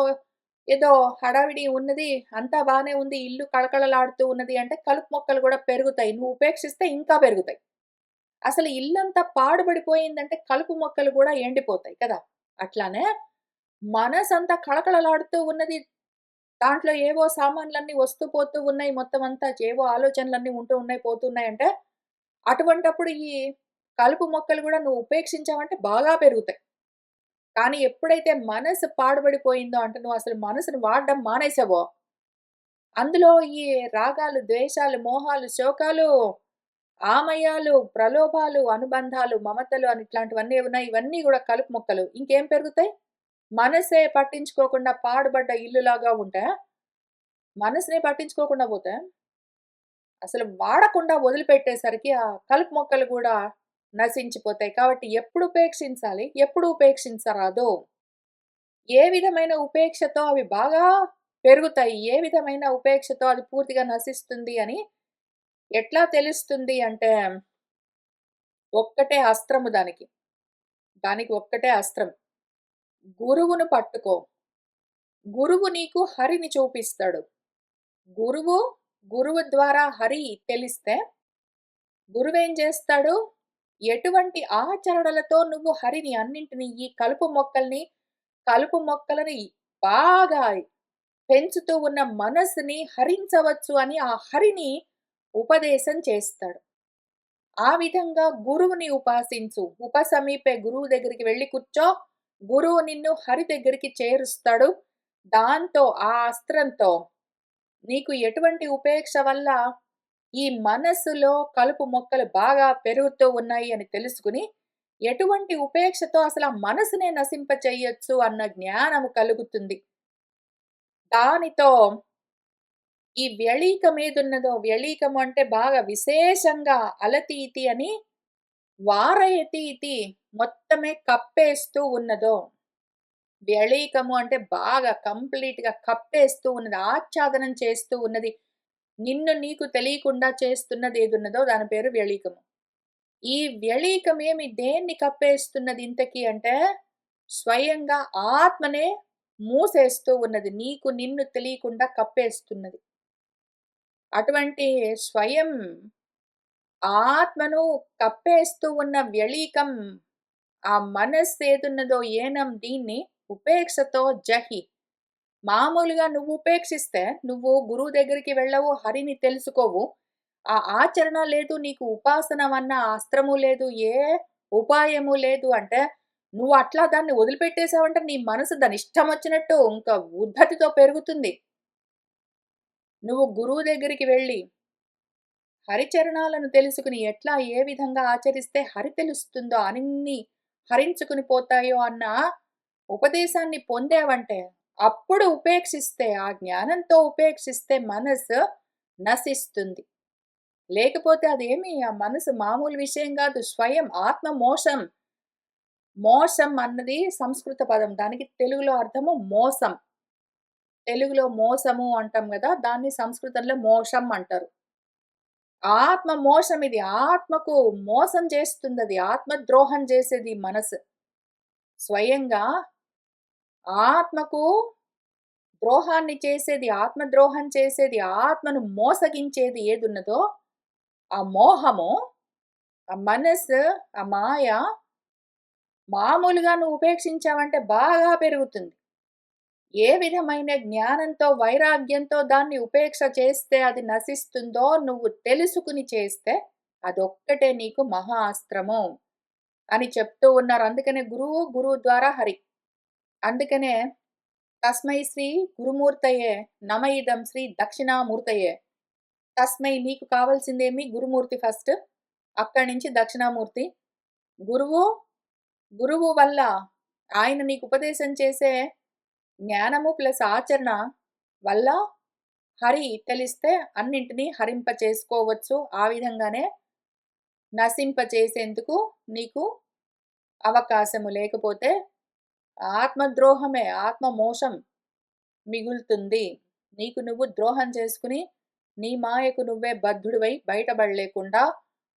ఏదో హడావిడి ఉన్నది. అంతా బానే ఉంది. ఇల్లు కళకళలాడుతూ ఉన్నది అంటే కలుపు మొక్కలు గూడా పెరుగుతాయి. నువ్వు ఉపేక్షిస్తే ఇంకా పెరుగుతాయి. అసలు ఇల్లంతా పాడుబడిపోయిందంటే కలుపు మొక్కలు గూడా ఎండిపోతాయి కదా! అట్లానే మనసంతా కళకళలాడుతూ ఉన్నది. దాంట్లో ఏవో సామాన్లన్నీ వస్తూ పోతూ ఉన్నాయి. మొత్తం అంతా ఏవో ఆలోచనలన్నీ ఉంటూ ఉన్నాయి, పోతున్నాయంటే అటువంటప్పుడు ఈ కలుపు మొక్కలు గూడా నువ్వు ఉపేక్షించావంటే బాగా పెరుగుతాయి. కానీ ఎప్పుడైతే మనసు పాడుబడిపోయిందో అంటే నువ్వసలు మనసుని వాడడం మానేసావో, అందులో ఈ రాగాలు, ద్వేషాలు, మోహాలు, శోకాలు, ఆమయాలు, ప్రలోభాలు, అనుబంధాలు, మమతలు అని ఇట్లాంటివన్నీ ఉన్నాయి. ఇవన్నీ గూడా కలుపు మొక్కలు. ఇంకేం పెరుగుతాయి? మనసే పట్టించుకోకుండా పాడుబడ్డ ఇల్లులాగా ఉంటే, మనసునే పట్టించుకోకుండా పోతే, అసలు వాడకుండా వదిలిపెట్టేసరికి ఆ కలుపు మొక్కలు గూడా నశించిపోతాయి. కాబట్టి ఎప్పుడు ఉపేక్షించాలి? ఎప్పుడు ఉపేక్షించరాదు? ఏ విధమైన ఉపేక్షతో అవి బాగా పెరుగుతాయి? ఏ విధమైన ఉపేక్షతో అది పూర్తిగా నశిస్తుంది అని ఎట్లా తెలుస్తుంది అంటే, ఒక్కటే అస్త్రము దానికి. దానికి ఒక్కటే అస్త్రం. గురువును పట్టుకో. గురువు నీకు హరిని చూపిస్తాడు. గురువు, గురువు ద్వారా హరి తెలిస్తే, గురువేం చేస్తాడు? ఎటువంటి ఆచరణలతో నువ్వు హరిని అన్నింటిని ఈ కలుపు మొక్కలని బాగా పెంచుతూ ఉన్న మనస్సుని హరించవచ్చు అని ఆ హరిని ఉపదేశం చేస్తాడు. ఆ విధంగా గురువుని ఉపాసించు. ఉపసమీపే గురువు దగ్గరికి వెళ్లి కూర్చో. గురువు నిన్ను హరి దగ్గరికి చేరుస్తాడు. దాంతో ఆ అస్త్రంతో నీకు ఎటువంటి ఉపేక్ష వల్ల ఈ మనస్సులో కలుపు మొక్కలు బాగా పెరుగుతూ ఉన్నాయి అని తెలుసుకుని, ఎటువంటి ఉపేక్షతో అసలు ఆ మనసునే నశింపచేయొచ్చు అన్న జ్ఞానము కలుగుతుంది. దానితో ఈ వ్యళీకమేదున్నదో, వ్యళీకము అంటే బాగా విశేషంగా అలతీతి అని వారయతీతి మొత్తమే కప్పేస్తూ ఉన్నదో, వ్యళీకము అంటే బాగా కంప్లీట్‌గా కప్పేస్తూ ఉన్నది, ఆచ్ఛాదనం చేస్తూ ఉన్నది. నిన్ను నీకు తెలియకుండా చేస్తున్నదేదున్నదో దాని పేరు వ్యళీకము. ఈ వ్యళీకమేమి దేన్ని కప్పేస్తున్నది ఇంతకి అంటే, స్వయంగా ఆత్మనే మూసేస్తూ ఉన్నది. నీకు నిన్ను తెలియకుండా కప్పేస్తున్నది. అటువంటి స్వయం ఆత్మను కప్పేస్తూ ఉన్న వ్యళీకం ఆ మనస్సేదున్నదో ఏనం దీన్ని ఉపేక్షతో జహి. మామూలుగా నువ్వు ఉపేక్షిస్తే, నువ్వు గురువు దగ్గరికి వెళ్ళవు, హరిని తెలుసుకోవు. ఆ ఆచరణ లేదు, నీకు ఉపాసనమన్న అస్త్రము లేదు, ఏ ఉపాయము లేదు అంటే, నువ్వు అట్లా దాన్ని వదిలిపెట్టేసావంటే నీ మనసు దాని ఇష్టమొచ్చినట్టు ఇంకా ఉద్ధతితో పెరుగుతుంది. నువ్వు గురువు దగ్గరికి వెళ్ళి, హరిచరణాలను తెలుసుకుని ఎట్లా ఏ విధంగా ఆచరిస్తే హరి తెలుస్తుందో, అన్ని హరించుకుని పోతాయో అన్న ఉపదేశాన్ని పొందావంటే, అప్పుడు ఉపేక్షిస్తే, ఆ జ్ఞానంతో ఉపేక్షిస్తే మనసు నశిస్తుంది. లేకపోతే అదేమి ఆ మనసు మామూలు విషయం గాదు. స్వయం ఆత్మ మోసం. మోసం అన్నది సంస్కృత పదం. దానికి తెలుగులో అర్థము మోసం. తెలుగులో మోసము అంటాం గదా! దాన్ని సంస్కృతంలో మోషం అంటారు. ఆత్మ మోసం ఇది. ఆత్మకు మోసం చేస్తుందది. ఆత్మద్రోహం చేసేది మనసు. స్వయంగా ఆత్మకు ద్రోహాన్ని చేసేది, ఆత్మద్రోహం చేసేది, ఆత్మను మోసగించేది ఏదున్నదో, ఆ మోహము, ఆ మనసు, ఆ మాయ మామూలుగా నువ్వు ఉపేక్షించావంటే బాగా పెరుగుతుంది. ఏ విధమైన జ్ఞానంతో, వైరాగ్యంతో దాన్ని ఉపేక్ష చేస్తే అది నశిస్తుందో నువ్వు తెలుసుకుని చేస్తే అదొక్కటే నీకు మహా అస్త్రము అని చెప్తూ ఉన్నారు. అందుకనే గురువు, గురువు ద్వారా హరి. అందుకనే తస్మై శ్రీ గురుమూర్తయే నమ ఇదం శ్రీ దక్షిణామూర్తయే. తస్మై నీకు కావాల్సిందేమి గురుమూర్తి ఫస్ట్. అక్కడి నుంచి దక్షిణామూర్తి. గురువు, గురువు వల్ల ఆయన నీకు ఉపదేశం చేసే జ్ఞానము ప్లస్ ఆచరణ వల్ల హరి తెలిస్తే అన్నింటినీ హరింప చేసుకోవచ్చు. ఆ విధంగానే నశింపచేసేందుకు నీకు అవకాశము లేకపోతే ఆత్మద్రోహమే, ఆత్మ మోసం మిగులుతుంది. నీకు నువ్వు ద్రోహం చేసుకుని, నీ మాయకు నువ్వే బద్ధుడివై బయటపడలేకుండా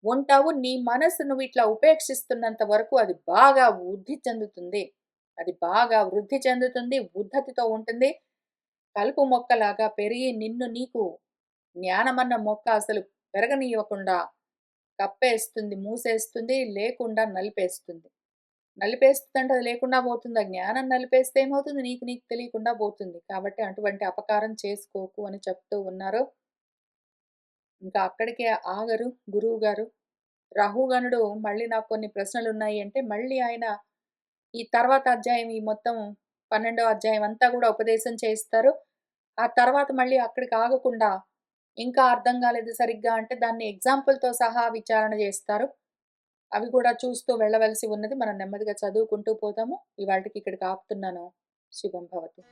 ఉంటావు. నీ మనస్సు నువ్విట్లా ఉపేక్షిస్తున్నంత వరకు అది బాగా వృద్ధి చెందుతుంది. అది బాగా వృద్ధి చెందుతుంది. ఉద్ధతితో ఉంటుంది. కలుపు మొక్కలాగా పెరిగి నిన్ను నీకు జ్ఞానమన్న మొక్క అసలు పెరగనీయకుండా కప్పేస్తుంది, మూసేస్తుంది, లేకుండా నలిపేస్తుంది. నలిపేస్తుందంటే అది లేకుండా పోతుంది. ఆ జ్ఞానం నలిపేస్తే ఏమవుతుంది? నీకు నీకు తెలియకుండా పోతుంది. కాబట్టి అటువంటి అపకారం చేసుకోకు అని చెప్తూ ఉన్నారు. ఇంకా అక్కడికే ఆగరు గురువుగారు. రాహుగణుడు మళ్ళీ నాకు కొన్ని ప్రశ్నలున్నాయి అంటే, మళ్ళీ ఆయన ఈ తర్వాత అధ్యాయం ఈ మొత్తం 12వ అధ్యాయం అంతా గూడా ఉపదేశం చేయిస్తారు. ఆ తర్వాత మళ్ళీ అక్కడికి ఆగకుండా, ఇంకా అర్థం కాలేదు సరిగ్గా అంటే దాన్ని ఎగ్జాంపుల్‌తో సహా విచారణ జేస్తారు. అవి కూడా చూస్తూ వెళ్ళవలసి ఉన్నది. మనం నెమ్మదిగా చదువుకుంటూ పోదాము. ఇవాల్టికి ఇక్కడికి ఆపుతున్నాను. శుభం భవతు.